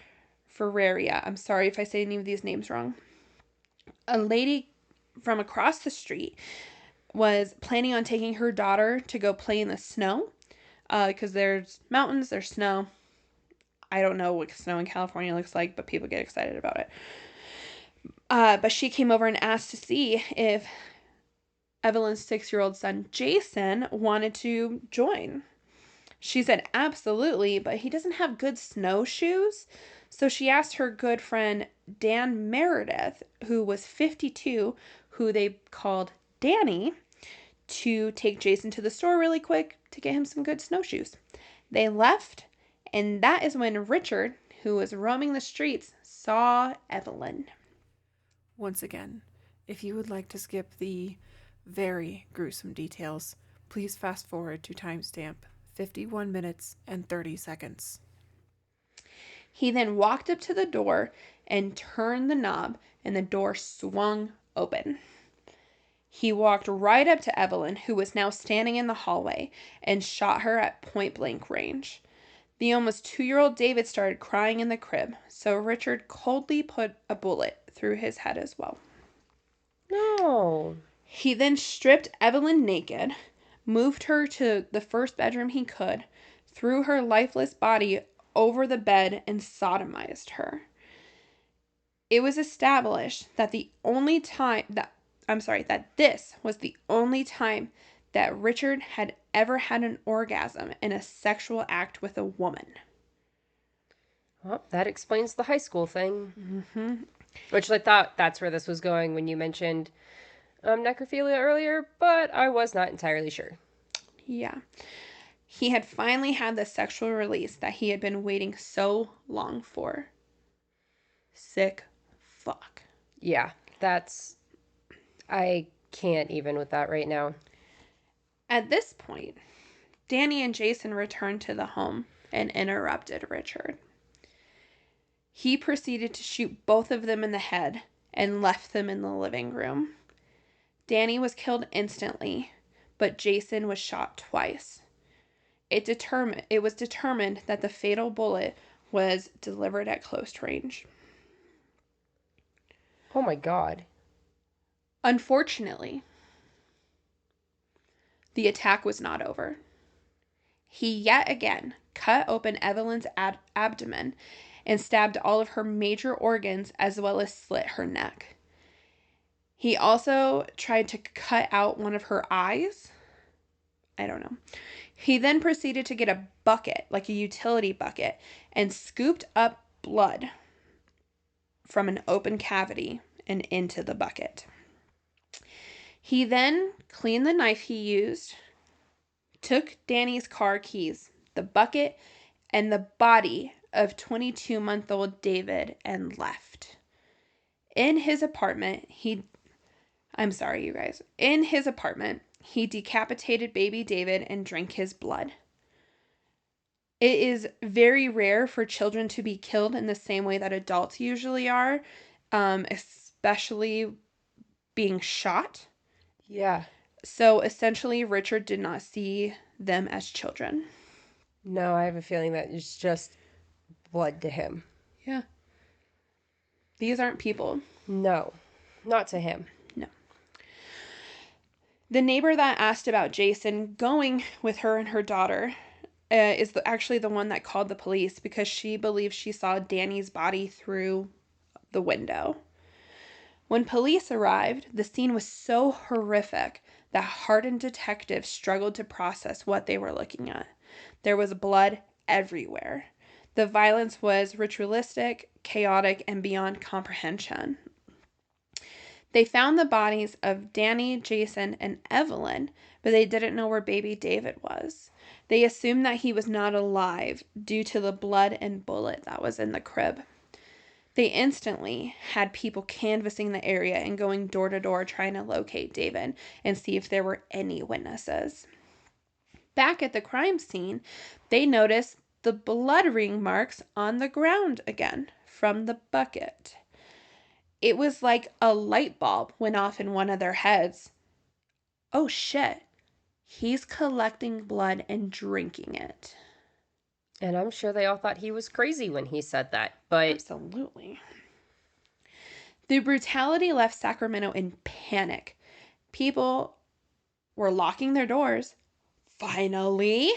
Ferreira. I'm sorry if I say any of these names wrong. A lady from across the street was planning on taking her daughter to go play in the snow, because there's mountains, there's snow. I don't know what snow in California looks like, but people get excited about it. But she came over and asked to see if Evelyn's 6-year-old son, Jason, wanted to join. She said absolutely, but he doesn't have good snowshoes. So she asked her good friend, Dan Meredith, who was 52, who they called Danny, to take Jason to the store really quick to get him some good snowshoes. They left, and that is when Richard, who was roaming the streets, saw Evelyn. Once again, if you would like to skip the very gruesome details, please fast forward to timestamp 51 minutes and 30 seconds. He then walked up to the door and turned the knob, and the door swung open. He walked right up to Evelyn, who was now standing in the hallway, and shot her at point-blank range. The almost 2-year-old David started crying in the crib, so Richard coldly put a bullet through his head as well. No. He then stripped Evelyn naked, moved her to the first bedroom he could, threw her lifeless body over the bed, and sodomized her. It was established that this was the only time that Richard had ever had an orgasm in a sexual act with a woman. Well, that explains the high school thing. Which I thought that's where this was going when you mentioned necrophilia earlier, but I was not entirely sure. Yeah. He had finally had the sexual release that he had been waiting so long for. Sick fuck. Yeah, I can't even with that right now. At this point, Danny and Jason returned to the home and interrupted Richard. He proceeded to shoot both of them in the head and left them in the living room. Danny was killed instantly, but Jason was shot twice. It was determined that the fatal bullet was delivered at close range. Oh my God. Unfortunately, the attack was not over. He yet again cut open Evelyn's abdomen and stabbed all of her major organs as well as slit her neck. He also tried to cut out one of her eyes. I don't know. He then proceeded to get a bucket, like a utility bucket, and scooped up blood from an open cavity and into the bucket. He then cleaned the knife he used, took Danny's car keys, the bucket, and the body of 22-month-old David and left. In his apartment, he decapitated baby David and drank his blood. It is very rare for children to be killed in the same way that adults usually are, especially being shot. Yeah. So essentially, Richard did not see them as children. No, I have a feeling that it's just blood to him. Yeah. These aren't people. No, not to him. No. The neighbor that asked about Jason going with her and her daughter is actually the one that called the police because she believes she saw Danny's body through the window. When police arrived, the scene was so horrific that hardened detectives struggled to process what they were looking at. There was blood everywhere. The violence was ritualistic, chaotic, and beyond comprehension. They found the bodies of Danny, Jason, and Evelyn, but they didn't know where baby David was. They assumed that he was not alive due to the blood and bullet that was in the crib. They instantly had people canvassing the area and going door to door trying to locate David and see if there were any witnesses. Back at the crime scene, they noticed the blood ring marks on the ground again from the bucket. It was like a light bulb went off in one of their heads. Oh shit, he's collecting blood and drinking it. And I'm sure they all thought he was crazy when he said that, but... Absolutely. The brutality left Sacramento in panic. People were locking their doors. Finally.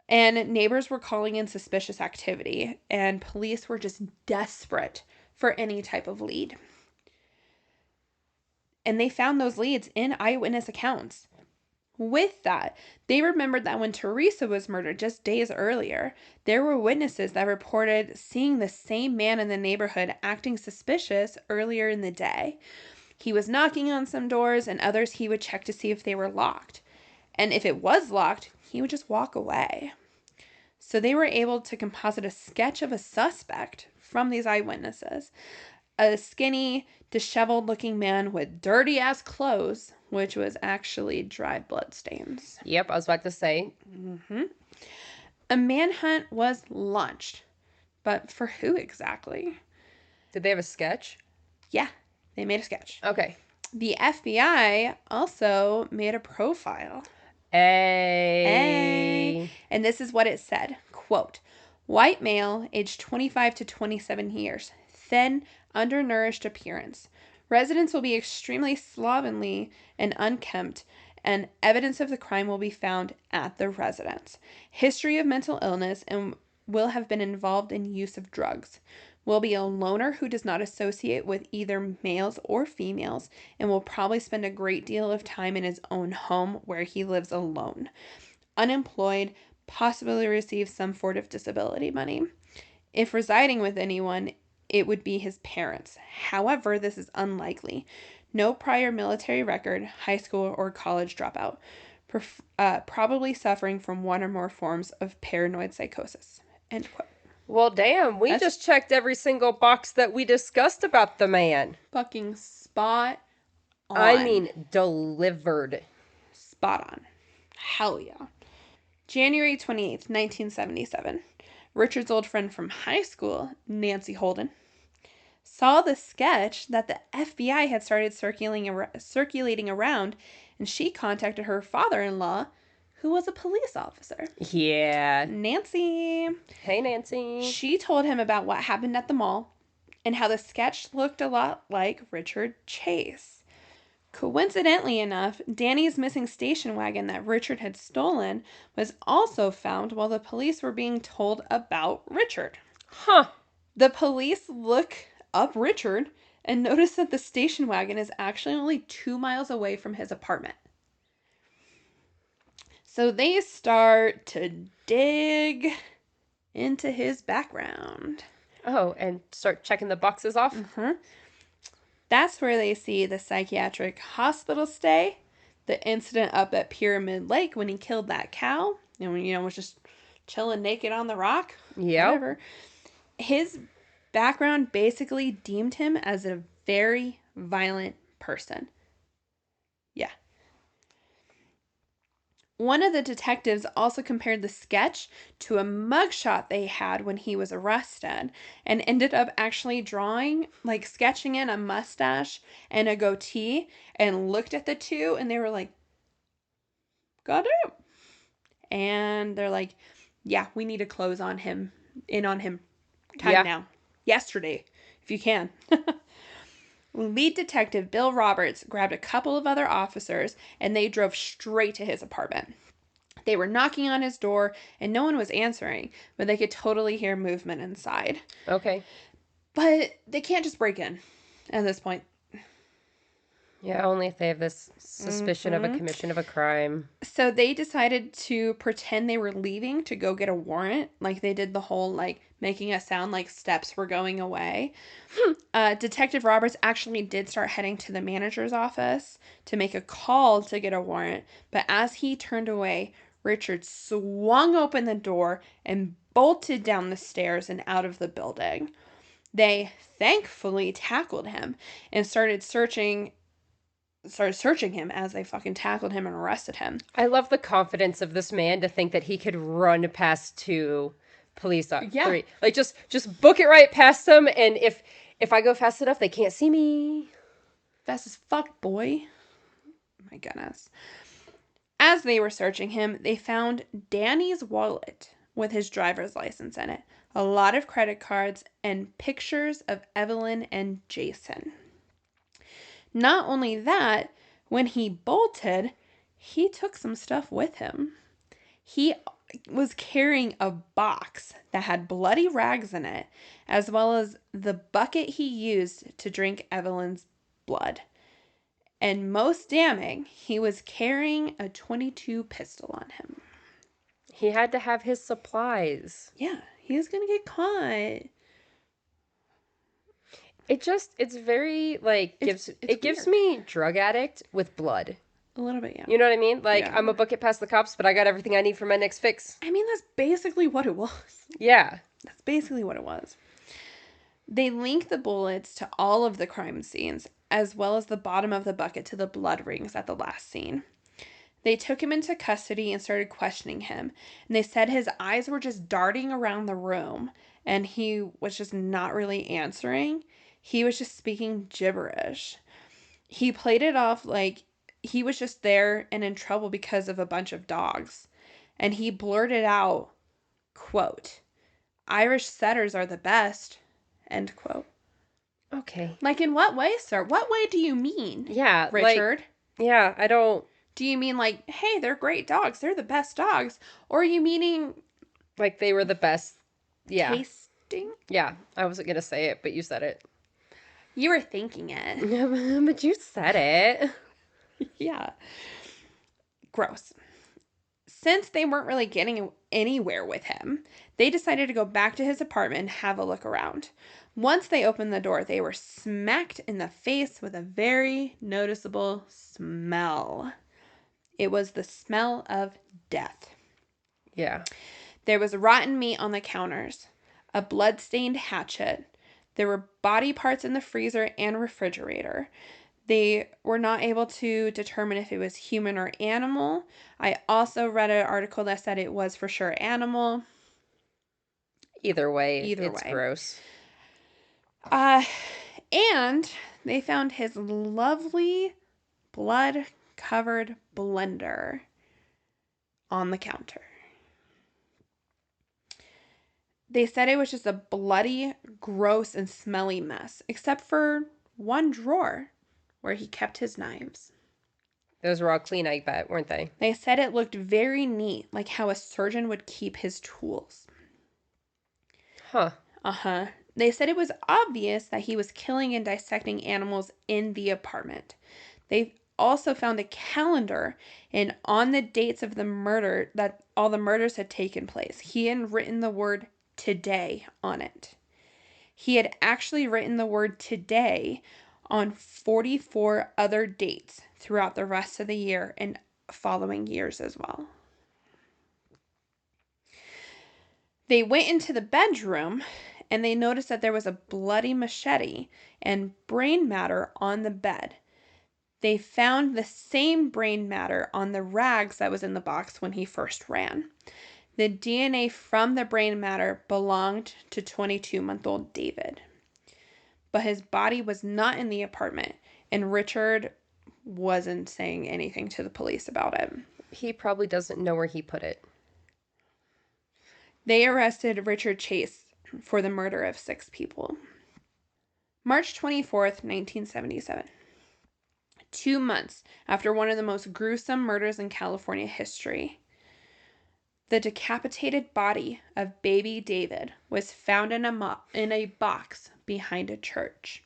And neighbors were calling in suspicious activity, and police were just desperate for any type of lead. And they found those leads in eyewitness accounts. With that, they remembered that when Teresa was murdered just days earlier, there were witnesses that reported seeing the same man in the neighborhood acting suspicious earlier in the day. He was knocking on some doors, and others he would check to see if they were locked. And if it was locked, he would just walk away. So they were able to composite a sketch of a suspect from these eyewitnesses. A skinny, disheveled-looking man with dirty-ass clothes, which was actually dried blood stains. Yep, I was about to say. Mm-hmm. A manhunt was launched. But for who exactly? Did they have a sketch? Yeah, they made a sketch. Okay. The FBI also made a profile. Hey. And this is what it said. Quote, white male, aged 25 to 27 years, thin, undernourished appearance. Residents will be extremely slovenly and unkempt, and evidence of the crime will be found at the residence. History of mental illness and will have been involved in use of drugs. Will be a loner who does not associate with either males or females and will probably spend a great deal of time in his own home where he lives alone. Unemployed, possibly receives some sort of disability money. If residing with anyone, it would be his parents. However, this is unlikely. No prior military record, high school or college dropout. Probably suffering from one or more forms of paranoid psychosis. End quote. Well, damn, we just checked every single box that we discussed about the man. Fucking spot on. I mean, delivered. Spot on. Hell yeah. January 28th, 1977. Richard's old friend from high school, Nancy Holden, saw the sketch that the FBI had started circulating around, and she contacted her father-in-law, who was a police officer. Yeah. Nancy. Hey, Nancy. She told him about what happened at the mall and how the sketch looked a lot like Richard Chase. Coincidentally enough, Danny's missing station wagon that Richard had stolen was also found while the police were being told about Richard. Huh. The police look up Richard and notice that the station wagon is actually only 2 miles away from his apartment. So they start to dig into his background. Oh, and start checking the boxes off? That's where they see the psychiatric hospital stay, the incident up at Pyramid Lake when he killed that cow, and was just chilling naked on the rock. Yep. Whatever. His background basically deemed him as a very violent person. Yeah. One of the detectives also compared the sketch to a mugshot they had when he was arrested and ended up actually sketching in a mustache and a goatee and looked at the two and they were like, goddamn. And they're like, yeah, we need to close on him, time now. Yesterday, if you can. Lead detective Bill Roberts grabbed a couple of other officers and they drove straight to his apartment. They were knocking on his door and no one was answering, but they could totally hear movement inside. Okay. But they can't just break in at this point. Yeah, only if they have this suspicion of a commission of a crime. So they decided to pretend they were leaving to go get a warrant. Like they did the whole making it sound like steps were going away. Detective Roberts actually did start heading to the manager's office to make a call to get a warrant. But as he turned away, Richard swung open the door and bolted down the stairs and out of the building. They thankfully tackled him and started searching him as they fucking tackled him and arrested him. I love the confidence of this man to think that he could run past two police officers. Yeah. Three. Like, just book it right past them, and if I go fast enough, they can't see me. Fast as fuck, boy. My goodness. As they were searching him, they found Danny's wallet with his driver's license in it, a lot of credit cards, and pictures of Evelyn and Jason. Not only that, when he bolted, he took some stuff with him. He was carrying a box that had bloody rags in it, as well as the bucket he used to drink Evelyn's blood. And most damning, he was carrying a .22 pistol on him. He had to have his supplies. Yeah, he was gonna get caught. It's very, it gives me drug addict with blood. A little bit, yeah. You know what I mean? Yeah. I'm a book it past the cops, but I got everything I need for my next fix. I mean, that's basically what it was. Yeah. That's basically what it was. They linked the bullets to all of the crime scenes, as well as the bottom of the bucket to the blood rings at the last scene. They took him into custody and started questioning him, and they said his eyes were just darting around the room, and he was just not really answering. He was just speaking gibberish. He played it off like he was just there and in trouble because of a bunch of dogs. And he blurted out, quote, "Irish setters are the best," end quote. Okay. Like, in what way, sir? What way do you mean? Yeah, Richard? Yeah, I don't... Do you mean hey, they're great dogs, they're the best dogs? Or are you meaning... they were the best... Yeah. Tasting? Yeah, I wasn't going to say it, but you said it. You were thinking it. Yeah, but you said it. Yeah. Gross. Since they weren't really getting anywhere with him, they decided to go back to his apartment and have a look around. Once they opened the door, they were smacked in the face with a very noticeable smell. It was the smell of death. Yeah. There was rotten meat on the counters, a blood-stained hatchet. There were body parts in the freezer and refrigerator. They were not able to determine if it was human or animal. I also read an article that said it was for sure animal. Either way, it's gross. And they found his lovely blood-covered blender on the counter. They said it was just a bloody, gross, and smelly mess, except for one drawer where he kept his knives. Those were all clean, I bet, weren't they? They said it looked very neat, like how a surgeon would keep his tools. Huh. Uh-huh. They said it was obvious that he was killing and dissecting animals in the apartment. They also found a calendar, and on the dates of the murder, that all the murders had taken place, he had written the word today on it. He had actually written the word today on 44 other dates throughout the rest of the year and following years as well. They went into the bedroom and they noticed that there was a bloody machete and brain matter on the bed. They found the same brain matter on the rags that was in the box when he first ran. The DNA from the brain matter belonged to 22-month-old David. But his body was not in the apartment, and Richard wasn't saying anything to the police about it. He probably doesn't know where he put it. They arrested Richard Chase for the murder of 6 people. March 24th, 1977. 2 months after one of the most gruesome murders in California history, the decapitated body of baby David was found in a box behind a church.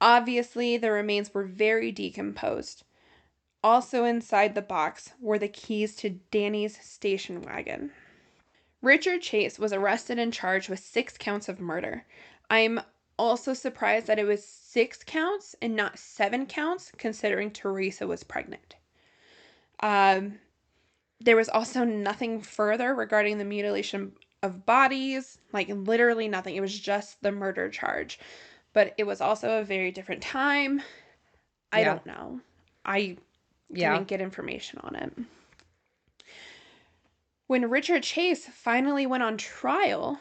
Obviously, the remains were very decomposed. Also inside the box were the keys to Danny's station wagon. Richard Chase was arrested and charged with 6 counts of murder. I'm also surprised that it was 6 counts and not 7 counts, considering Teresa was pregnant. There was also nothing further regarding the mutilation of bodies, like literally nothing. It was just the murder charge. But it was also a very different time. I don't know. I didn't get information on it. When Richard Chase finally went on trial,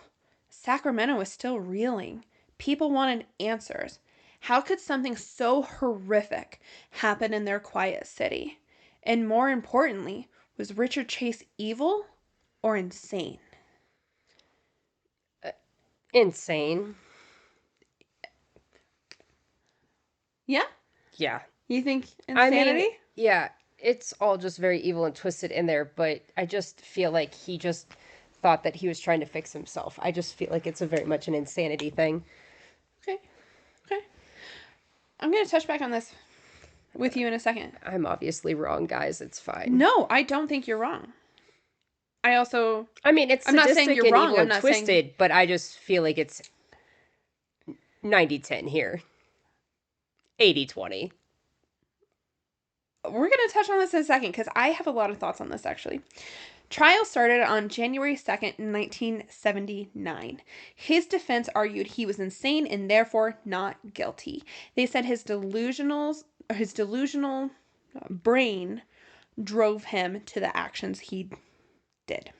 Sacramento was still reeling. People wanted answers. How could something so horrific happen in their quiet city? And more importantly, was Richard Chase evil or insane? Insane. Yeah? Yeah. You think insanity? I mean, yeah, it's all just very evil and twisted in there, but I just feel like he just thought that he was trying to fix himself. I just feel like it's a very much an insanity thing. Okay. I'm going to touch back on this with you in a second. I'm obviously wrong, guys. It's fine. No, I don't think you're wrong. I mean, it's I'm not sadistic saying you're and wrong. evil I'm and not twisted, saying... but I just feel like it's 90-10 here. 80-20. We're going to touch on this in a second because I have a lot of thoughts on this, actually. Trial started on January 2nd, 1979. His defense argued he was insane and therefore not guilty. They said his delusional brain drove him to the actions he did.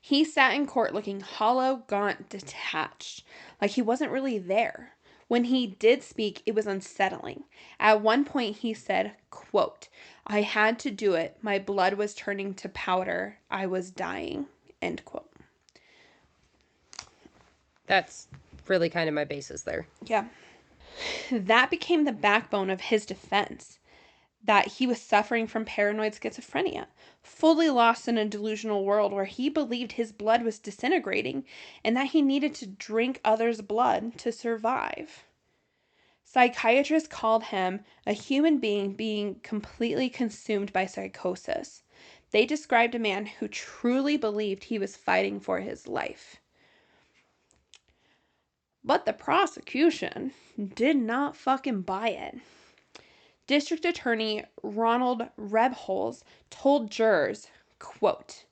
He sat in court looking hollow, gaunt, detached, like he wasn't really there. When he did speak, it was unsettling. At one point, he said, quote, "I had to do it. My blood was turning to powder. I was dying," end quote. That's really kind of my basis there. Yeah. That became the backbone of his defense, that he was suffering from paranoid schizophrenia, fully lost in a delusional world where he believed his blood was disintegrating and that he needed to drink others' blood to survive. Psychiatrists called him a human being completely consumed by psychosis. They described a man who truly believed he was fighting for his life. But the prosecution did not fucking buy it. District Attorney Ronald Rebholz told jurors, quote,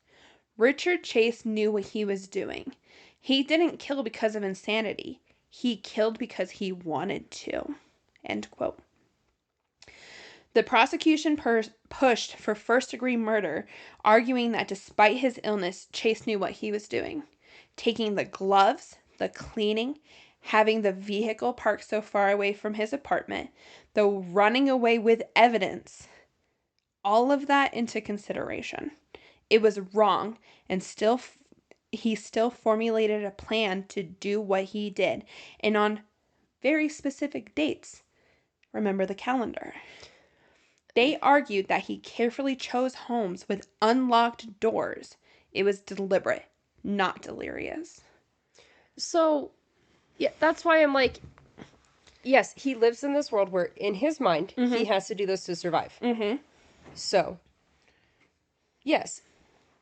"Richard Chase knew what he was doing. He didn't kill because of insanity. He killed because he wanted to," end quote. The prosecution pushed for first-degree murder, arguing that despite his illness, Chase knew what he was doing. Taking the gloves, the cleaning, having the vehicle parked so far away from his apartment, the running away with evidence, all of that into consideration. It was wrong, and he still formulated a plan to do what he did, and on very specific dates. Remember the calendar. They argued that he carefully chose homes with unlocked doors. It was deliberate, not delirious. So, yeah, that's why I'm like, yes, he lives in this world where, in his mind, he has to do this to survive. Mm-hmm. So, yes.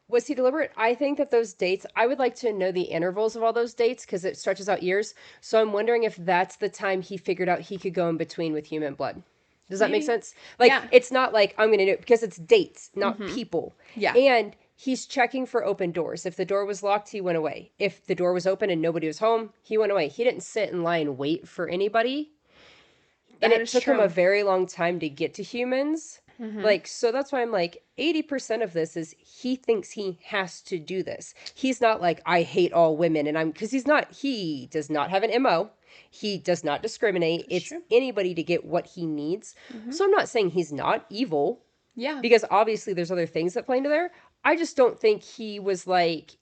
Was he deliberate? I think that those dates, I would like to know the intervals of all those dates because it stretches out years. So I'm wondering if that's the time he figured out he could go in between with human blood. Does that make sense? Like, Yeah. it's not like I'm going to do it because it's dates, not people. Yeah. And he's checking for open doors. If the door was locked, he went away. If the door was open and nobody was home, he went away. He didn't sit in line and wait for anybody. And That it is took true. him a very long time to get to humans. Like, so that's why I'm like, 80% of this is he thinks he has to do this. He's not like, I hate all women. And because he does not have an MO. He does not discriminate. It's true. anybody to get what he needs. So I'm not saying he's not evil. Yeah. Because obviously there's other things that play into there. I just don't think he was like,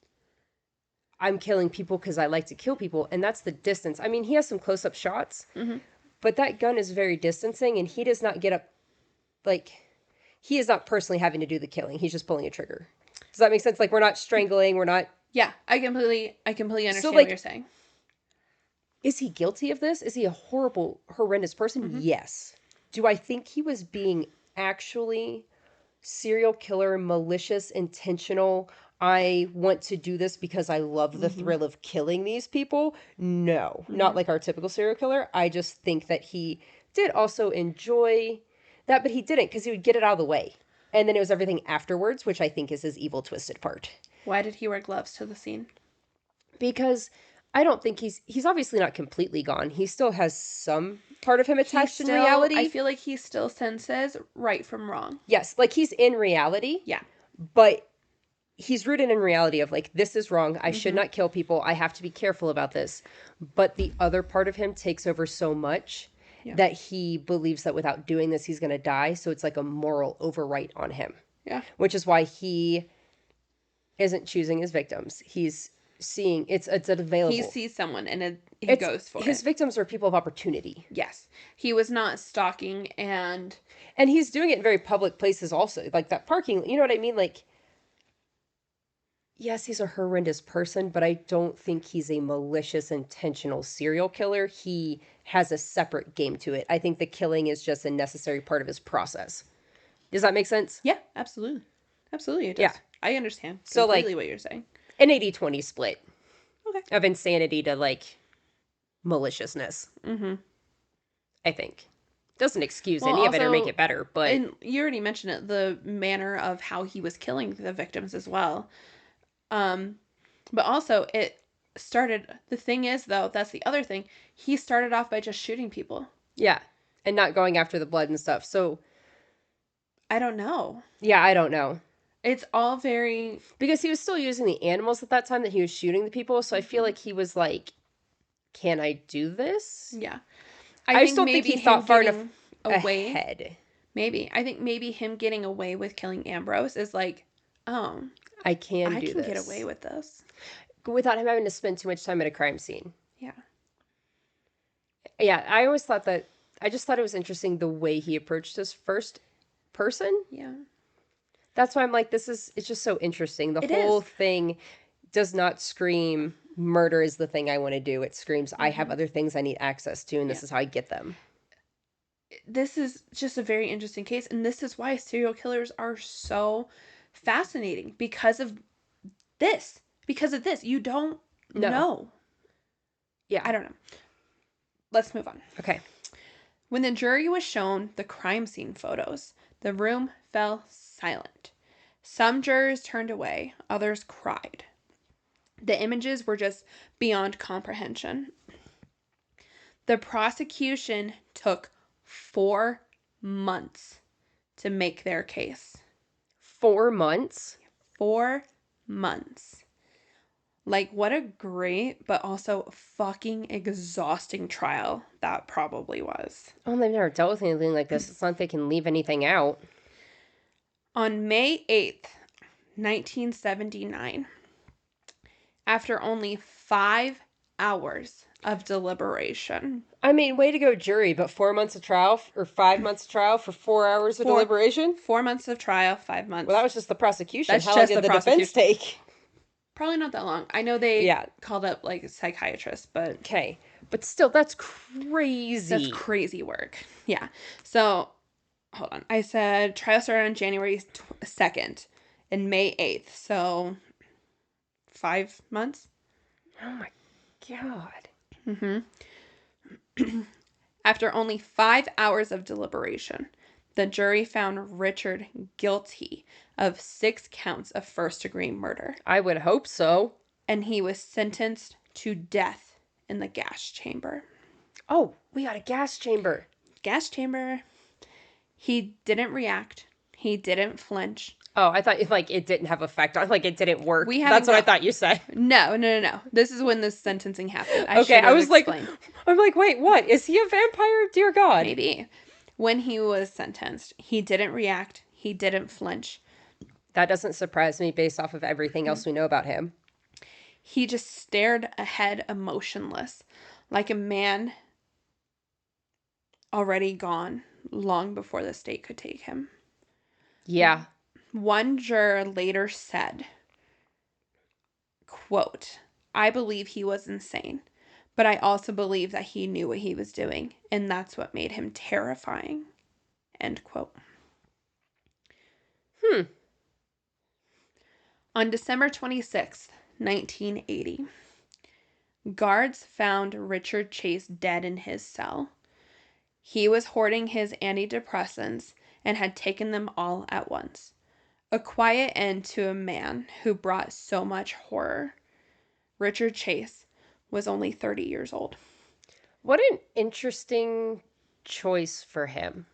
I'm killing people because I like to kill people. And that's the distance. I mean, he has some close-up shots. But that gun is very distancing. And he does not get up, like, he is not personally having to do the killing. He's just pulling a trigger. Does that make sense? Like, we're not strangling. We're not... Yeah, I completely understand like, what you're saying. Is he guilty of this? Is he a horrible, horrendous person? Yes. Do I think he was being actually serial killer, malicious, intentional? I want to do this because I love the thrill of killing these people? No, not like our typical serial killer. I just think that he did also enjoy that, but he didn't because he would get it out of the way. And then it was everything afterwards, which I think is his evil, twisted part. Why did he wear gloves to the scene? Because I don't think he's obviously not completely gone. He still has some part of him attached in reality. I feel like he still senses right from wrong. Yes, like he's in reality. Yeah. But he's rooted in reality of like, this is wrong. I should not kill people. I have to be careful about this. But the other part of him takes over so much that he believes that without doing this, he's going to die. So it's like a moral overwrite on him. Yeah. Which is why he isn't choosing his victims. He's seeing it's available. He sees someone and he goes for his it. victims are people of opportunity. Yes. He was not stalking and he's doing it in very public places also. Like that parking, you know what I mean? Like, yes, he's a horrendous person, but I don't think he's a malicious, intentional serial killer. He has a separate game to it. I think the killing is just a necessary part of his process. Does that make sense? yeah, absolutely. Absolutely it does. Yeah. I understand So, completely like, what you're saying. An 80-20 split. Okay. Of insanity to, like, maliciousness. I think. Doesn't excuse any of it or make it better, but... And you already mentioned it, the manner of how he was killing the victims as well. But also, it started... The thing is, though, that's the other thing. He started off by just shooting people. Yeah. And not going after the blood and stuff. So... I don't know. Yeah, I don't know. It's all very... Because he was still using the animals at that time that he was shooting the people, so I feel like he was like, can I do this? Yeah. I just don't think he thought far enough ahead. Maybe. I think maybe him getting away with killing Ambrose is like, oh, I can get this. away with this. Without him having to spend too much time at a crime scene. Yeah. Yeah, I always thought that, I just thought it was interesting the way he approached his first person. Yeah. That's why I'm like, it's just so interesting. The whole thing does not scream, murder is the thing I want to do. It screams, I have other things I need access to, and this is how I get them. This is just a very interesting case, and this is why serial killers are so fascinating, because of this. Because of this. You don't know. Yeah. I don't know. Let's move on. Okay. When the jury was shown the crime scene photos, the room fell silent. Some jurors turned away, others cried. The images were just beyond comprehension. The prosecution took 4 months to make their case. 4 months? 4 months. Like, what a great, but also fucking exhausting trial that probably was. Oh, they've never dealt with anything like this. It's not like they can leave anything out. On May 8th, 1979, after only 5 hours of deliberation. I mean, way to go, jury, but 4 months of trial or 5 months of trial for 4 hours of deliberation? 4 months of trial, 5 months. Well, that was just the prosecution. That's How long just did the the defense take? Probably not that long. I know they Yeah. called up like a psychiatrist, but Okay. But still, that's crazy. that's crazy work. Yeah. So, hold on. I said trial started on January 2nd and May 8th. So, 5 months? Oh my God. After only 5 hours of deliberation, the jury found Richard guilty of 6 counts of first-degree murder, I would hope so. and he was sentenced to death in the gas chamber. Oh, we got a gas chamber. Gas chamber. He didn't react. He didn't flinch. Oh, I thought like it didn't have effect on, like it didn't work. We haven't That's what I got- thought you said. No. This is when this sentencing happened. Okay, I was explained. I'm like, wait, what? Is he a vampire? Dear God. Maybe. When he was sentenced, he didn't react. He didn't flinch. That doesn't surprise me based off of everything else we know about him. He just stared ahead emotionless, like a man already gone long before the state could take him. Yeah. One juror later said, quote, "I believe he was insane, but I also believe that he knew what he was doing, and that's what made him terrifying." End quote. On December 26th, 1980, guards found Richard Chase dead in his cell. He was hoarding his antidepressants and had taken them all at once. A quiet end to a man who brought so much horror. Richard Chase was only 30 years old. What an interesting choice for him.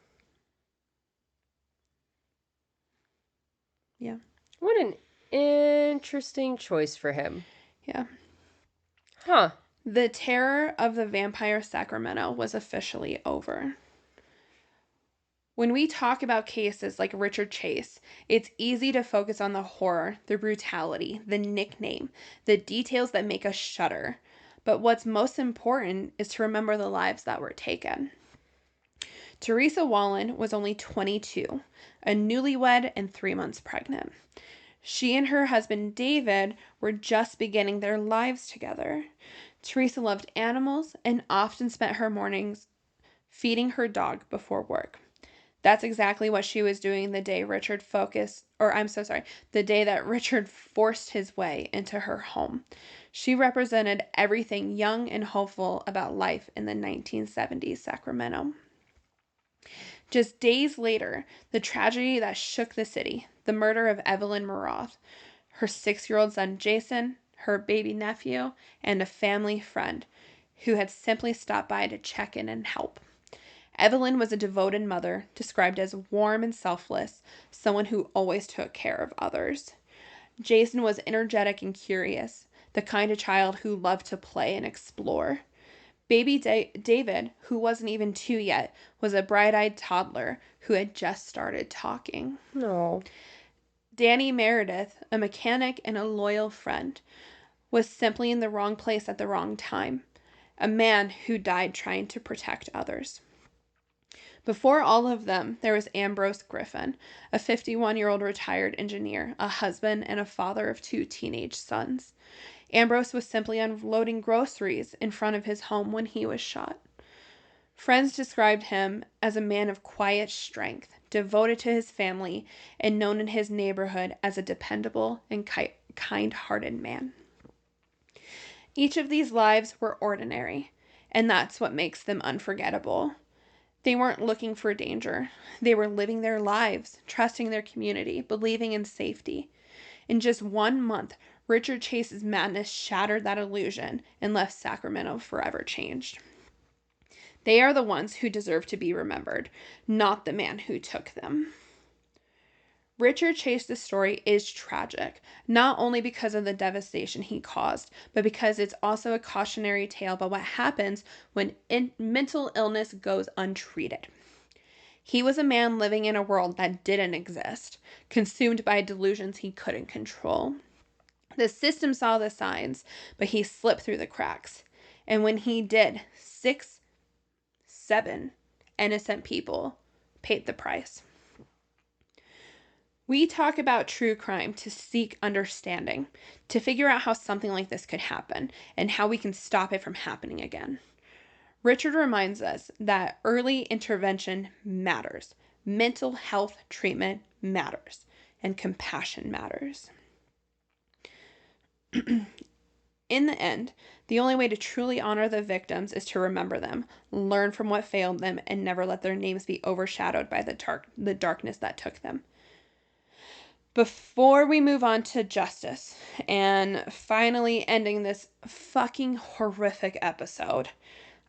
Yeah. What an interesting choice for him. Yeah. Huh. The terror of the vampire Sacramento was officially over. When we talk about cases like Richard Chase, it's easy to focus on the horror, the brutality, the nickname, the details that make us shudder. But what's most important is to remember the lives that were taken. Teresa Wallin was only 22, a newlywed and 3 months pregnant. She and her husband David were just beginning their lives together. Teresa loved animals and often spent her mornings feeding her dog before work. That's exactly what she was doing the day the day that Richard forced his way into her home. She represented everything young and hopeful about life in the 1970s Sacramento. Just days later, the tragedy that shook the city, the murder of Evelyn Miroth, her 6-year-old son Jason, her baby nephew, and a family friend who had simply stopped by to check in and help. Evelyn was a devoted mother, described as warm and selfless, someone who always took care of others. Jason was energetic and curious, the kind of child who loved to play and explore. Baby David, who wasn't even 2 yet, was a bright-eyed toddler who had just started talking. No. Danny Meredith, a mechanic and a loyal friend, was simply in the wrong place at the wrong time, a man who died trying to protect others. Before all of them, there was Ambrose Griffin, a 51-year-old retired engineer, a husband, and a father of 2 teenage sons. Ambrose was simply unloading groceries in front of his home when he was shot. Friends described him as a man of quiet strength, devoted to his family, and known in his neighborhood as a dependable and kind-hearted man. Each of these lives were ordinary, and that's what makes them unforgettable. They weren't looking for danger. They were living their lives, trusting their community, believing in safety. In just 1 month, Richard Chase's madness shattered that illusion and left Sacramento forever changed. They are the ones who deserve to be remembered, not the man who took them. Richard Chase's story is tragic, not only because of the devastation he caused, but because it's also a cautionary tale about what happens when mental illness goes untreated. He was a man living in a world that didn't exist, consumed by delusions he couldn't control. The system saw the signs, but he slipped through the cracks. And when he did, 6, 7 innocent people paid the price. We talk about true crime to seek understanding, to figure out how something like this could happen, and how we can stop it from happening again. Richard reminds us that early intervention matters, mental health treatment matters, and compassion matters. In the end, the only way to truly honor the victims is to remember them, learn from what failed them, and never let their names be overshadowed by the darkness that took them. Before we move on to justice and finally ending this fucking horrific episode,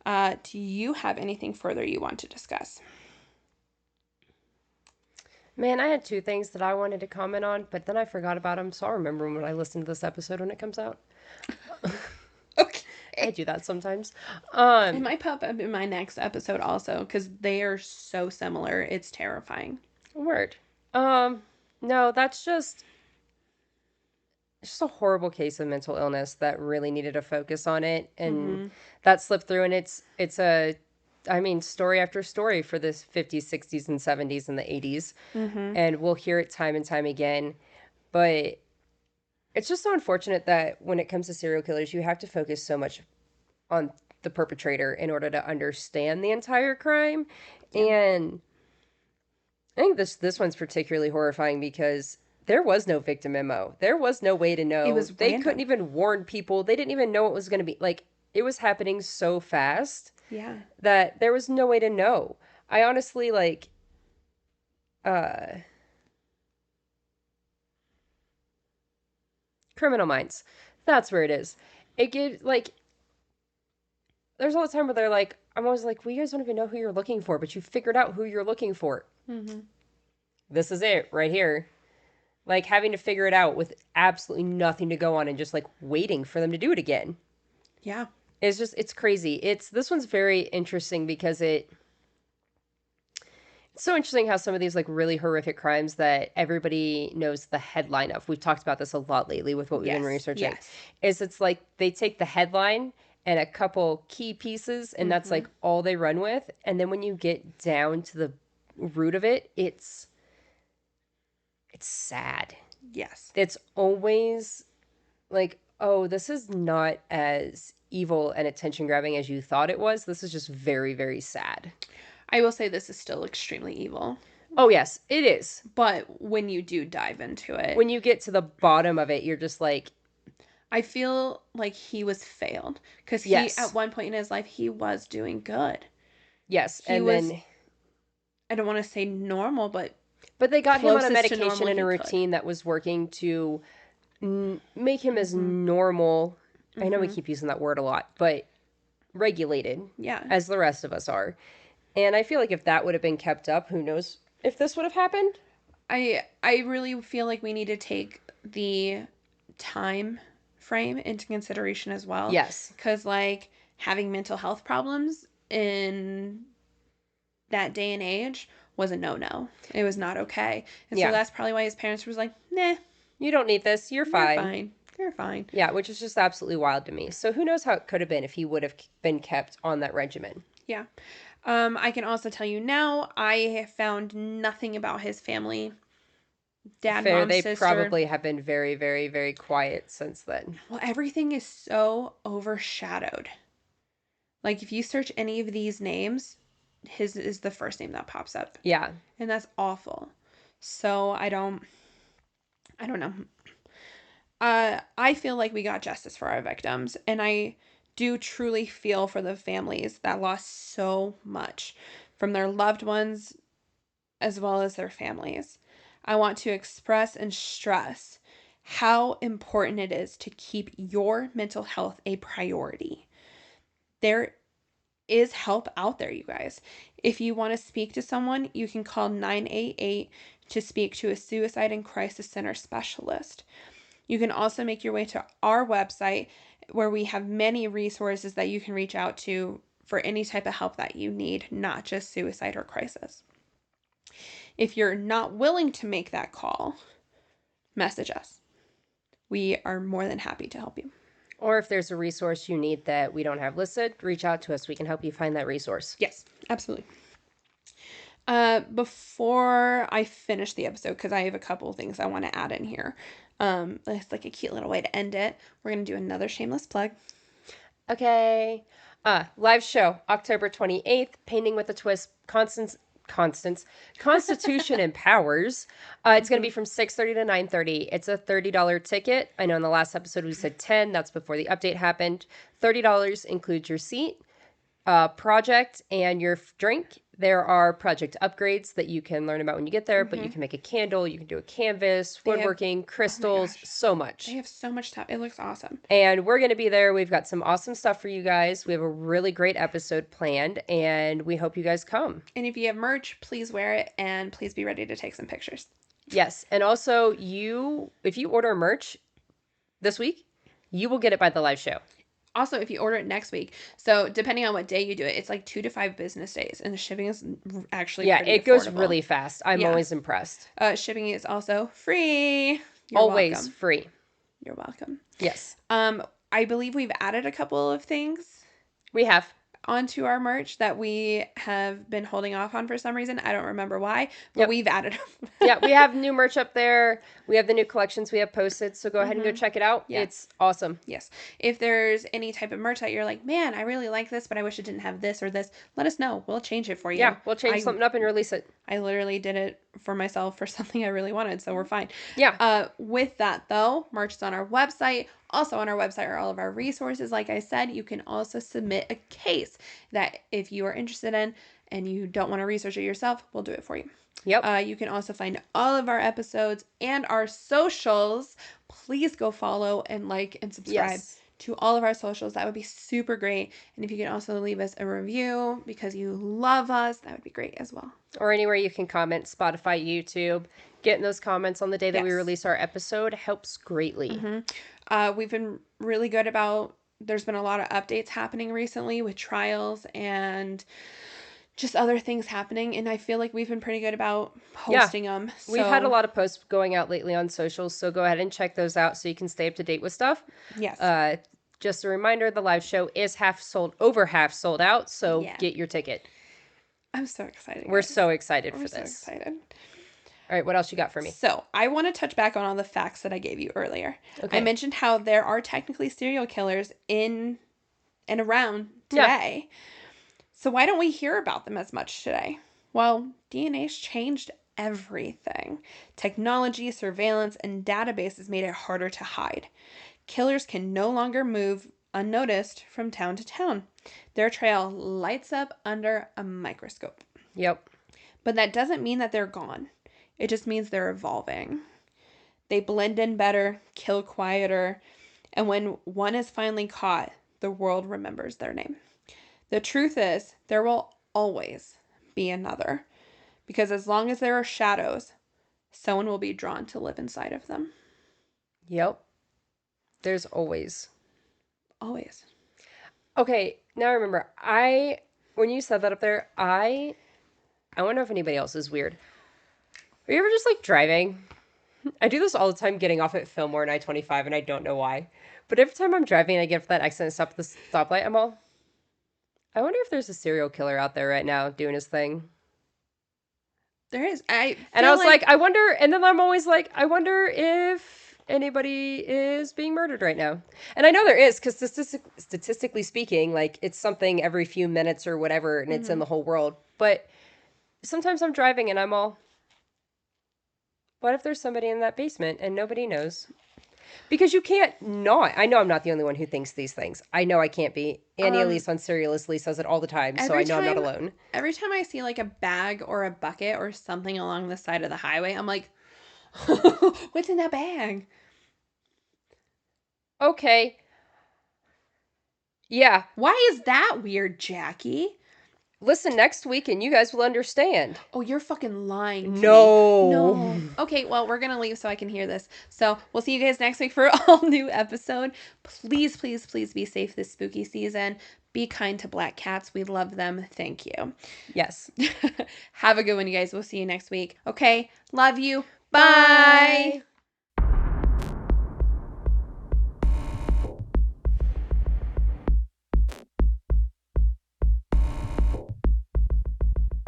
do you have anything further you want to discuss? Man, I had 2 things that I wanted to comment on, but then I forgot about them, so I'll remember them when I listen to this episode when it comes out. Okay. I do that sometimes. It might pop up in my next episode also, because they are so similar. It's terrifying. Word. No, that's just a horrible case of mental illness that really needed a focus on it, and that slipped through. And it's a, I mean, story after story for this 50s, 60s, and 70s and the 80s, and we'll hear it time and time again. But it's just so unfortunate that when it comes to serial killers, you have to focus so much on the perpetrator in order to understand the entire crime. And I think this one's particularly horrifying because there was no victim memo. There was no way to know. It was They random. couldn't even warn people. They didn't even know what was going to be. Like, it was happening so fast Yeah. that there was no way to know. I honestly, like, Criminal Minds. That's where it is. It gives, like, there's all the time where they're like, I'm always like, well, you guys don't even know who you're looking for, but you figured out who you're looking for. This is it right here. Like, having to figure it out with absolutely nothing to go on and just, like, waiting for them to do it again. Yeah. It's crazy. This one's very interesting because it's so interesting how some of these, like, really horrific crimes that everybody knows the headline of. We've talked about this a lot lately with what we've been researching. Yes. It's like they take the headline and a couple key pieces, and that's, like, all they run with. And then when you get down to the root of it, it's sad. Yes. It's always like, oh, this is not as evil and attention grabbing as you thought it was. This is just very, very sad. I will say this is still extremely evil. Oh, yes, it is. But when you do dive into it, When you get to the bottom of it, you're just like, I feel like he was failed. Because Yes. at one point in his life, he was doing good. yes. He And was- then, I don't want to say normal, but but they got him on a closest to medication normal and a he could. routine that was working to make him as normal. I know we keep using that word a lot, but regulated yeah. as the rest of us are. And I feel like if that would have been kept up, who knows if this would have happened? I really feel like we need to take the time frame into consideration as well. Yes. Because, like, having mental health problems in that day and age was a no-no. It was not okay. And Yeah. so that's probably why his parents was like, nah, You don't need this. You're fine. you're fine. You're fine. Yeah, which is just absolutely wild to me. So who knows how it could have been if he would have been kept on that regimen. Yeah. I can also tell you now, I have found nothing about his family. Dad, Fair, mom, they sister. probably have been very, very, very quiet since then. Well, everything is so overshadowed. Like, if you search any of these names, his is the first name that pops up. Yeah. And that's awful. So I don't know. I feel like we got justice for our victims, and I do truly feel for the families that lost so much from their loved ones as well as their families. I want to express and stress how important it is to keep your mental health a priority. There is help out there, you guys. If you want to speak to someone, you can call 988 to speak to a suicide and crisis center specialist. You can also make your way to our website where we have many resources that you can reach out to for any type of help that you need, not just suicide or crisis. If you're not willing to make that call, message us. We are more than happy to help you. Or if there's a resource you need that we don't have listed, reach out to us. We can help you find that resource. Yes, absolutely. Before I finish the episode, because I have a couple of things I want to add in here, it's like a cute little way to end it. We're going to do another shameless plug. Okay. Live show, October 28th, Painting with a Twist, Constitution and Powers. It's going to be from 6:30 to 9:30. It's a $30 ticket. I know in the last episode we said 10. That's before the update happened. $30 includes your seat, project, and your drink. There are project upgrades that you can learn about when you get there, but you can make a candle, you can do a canvas, woodworking, crystals, so much. They have so much stuff. It looks awesome. And we're going to be there. We've got some awesome stuff for you guys. We have a really great episode planned, and we hope you guys come. And if you have merch, please wear it, and please be ready to take some pictures. Yes. And also, if you order merch this week, you will get it by the live show. Also, if you order it next week, so depending on what day you do it, it's like 2 to 5 business days, and the shipping is actually pretty it goes affordable. really fast. I'm always impressed. Shipping is also free. You're always welcome. free. You're welcome. Yes. I believe we've added a couple of things We have. onto our merch that we have been holding off on for some reason. I don't remember why, but we've added them. Yeah, we have new merch up there. We have the new collections we have posted, so go ahead and go check it out. Yeah. It's awesome. Yes. If there's any type of merch that you're like, man, I really like this, but I wish it didn't have this or this, let us know. We'll change it for you. Yeah, we'll change something up and release it. I literally did it for myself for something I really wanted, so we're fine. Yeah. With that, though, merch is on our website. Also on our website are all of our resources. Like I said, you can also submit a case that if you are interested in and you don't want to research it yourself, we'll do it for you. Yep. You can also find all of our episodes and our socials. Please go follow and like and subscribe to all of our socials. That would be super great. And if you can also leave us a review because you love us, that would be great as well. Or anywhere you can comment, Spotify, YouTube. Getting those comments on the day that we release our episode helps greatly. We've been really good about, there's been a lot of updates happening recently with trials and just other things happening. And I feel like we've been pretty good about posting them. So, we've had a lot of posts going out lately on socials, so go ahead and check those out so you can stay up to date with stuff. Yes. Just a reminder, the live show is over half sold out, so get your ticket. I'm so excited. We're so excited for this. We're so excited. All right, what else you got for me? So, I want to touch back on all the facts that I gave you earlier. Okay. I mentioned how there are technically serial killers in and around today. Yeah. So, why don't we hear about them as much today? Well, DNA's changed everything. Technology, surveillance, and databases made it harder to hide. Killers can no longer move unnoticed from town to town. Their trail lights up under a microscope. Yep. But that doesn't mean that they're gone. It just means they're evolving. They blend in better, kill quieter, and when one is finally caught, the world remembers their name. The truth is, there will always be another, because as long as there are shadows, someone will be drawn to live inside of them. Yep. There's always. Always. Okay, now I remember, when you said that up there, I wonder if anybody else is weird. Are you ever just like driving? I do this all the time getting off at Fillmore and I-25 and I don't know why. But every time I'm driving and I get for that accident and stop at the stoplight, I wonder if there's a serial killer out there right now doing his thing. There is. I was like, I wonder, and then I'm always like, I wonder if anybody is being murdered right now. And I know there is, because statistically speaking, like it's something every few minutes or whatever, and it's in the whole world. But sometimes I'm driving and I'm all, what if there's somebody in that basement and nobody knows? Because you can't not. I know I'm not the only one who thinks these things. I know I can't be. Annie Elise on Seriously says it all the time, so I know I'm not alone. Every time I see like a bag or a bucket or something along the side of the highway, I'm like, what's in that bag? Okay. Yeah. Why is that weird, Jackie? listen next week and you guys will understand. Oh, you're fucking lying to me. No. No. Okay, well, we're going to leave so I can hear this. So we'll see you guys next week for an all new episode. Please, please, please be safe this spooky season. Be kind to black cats. We love them. Thank you. Yes. Have a good one, you guys. We'll see you next week. Okay. Love you. Bye. Bye.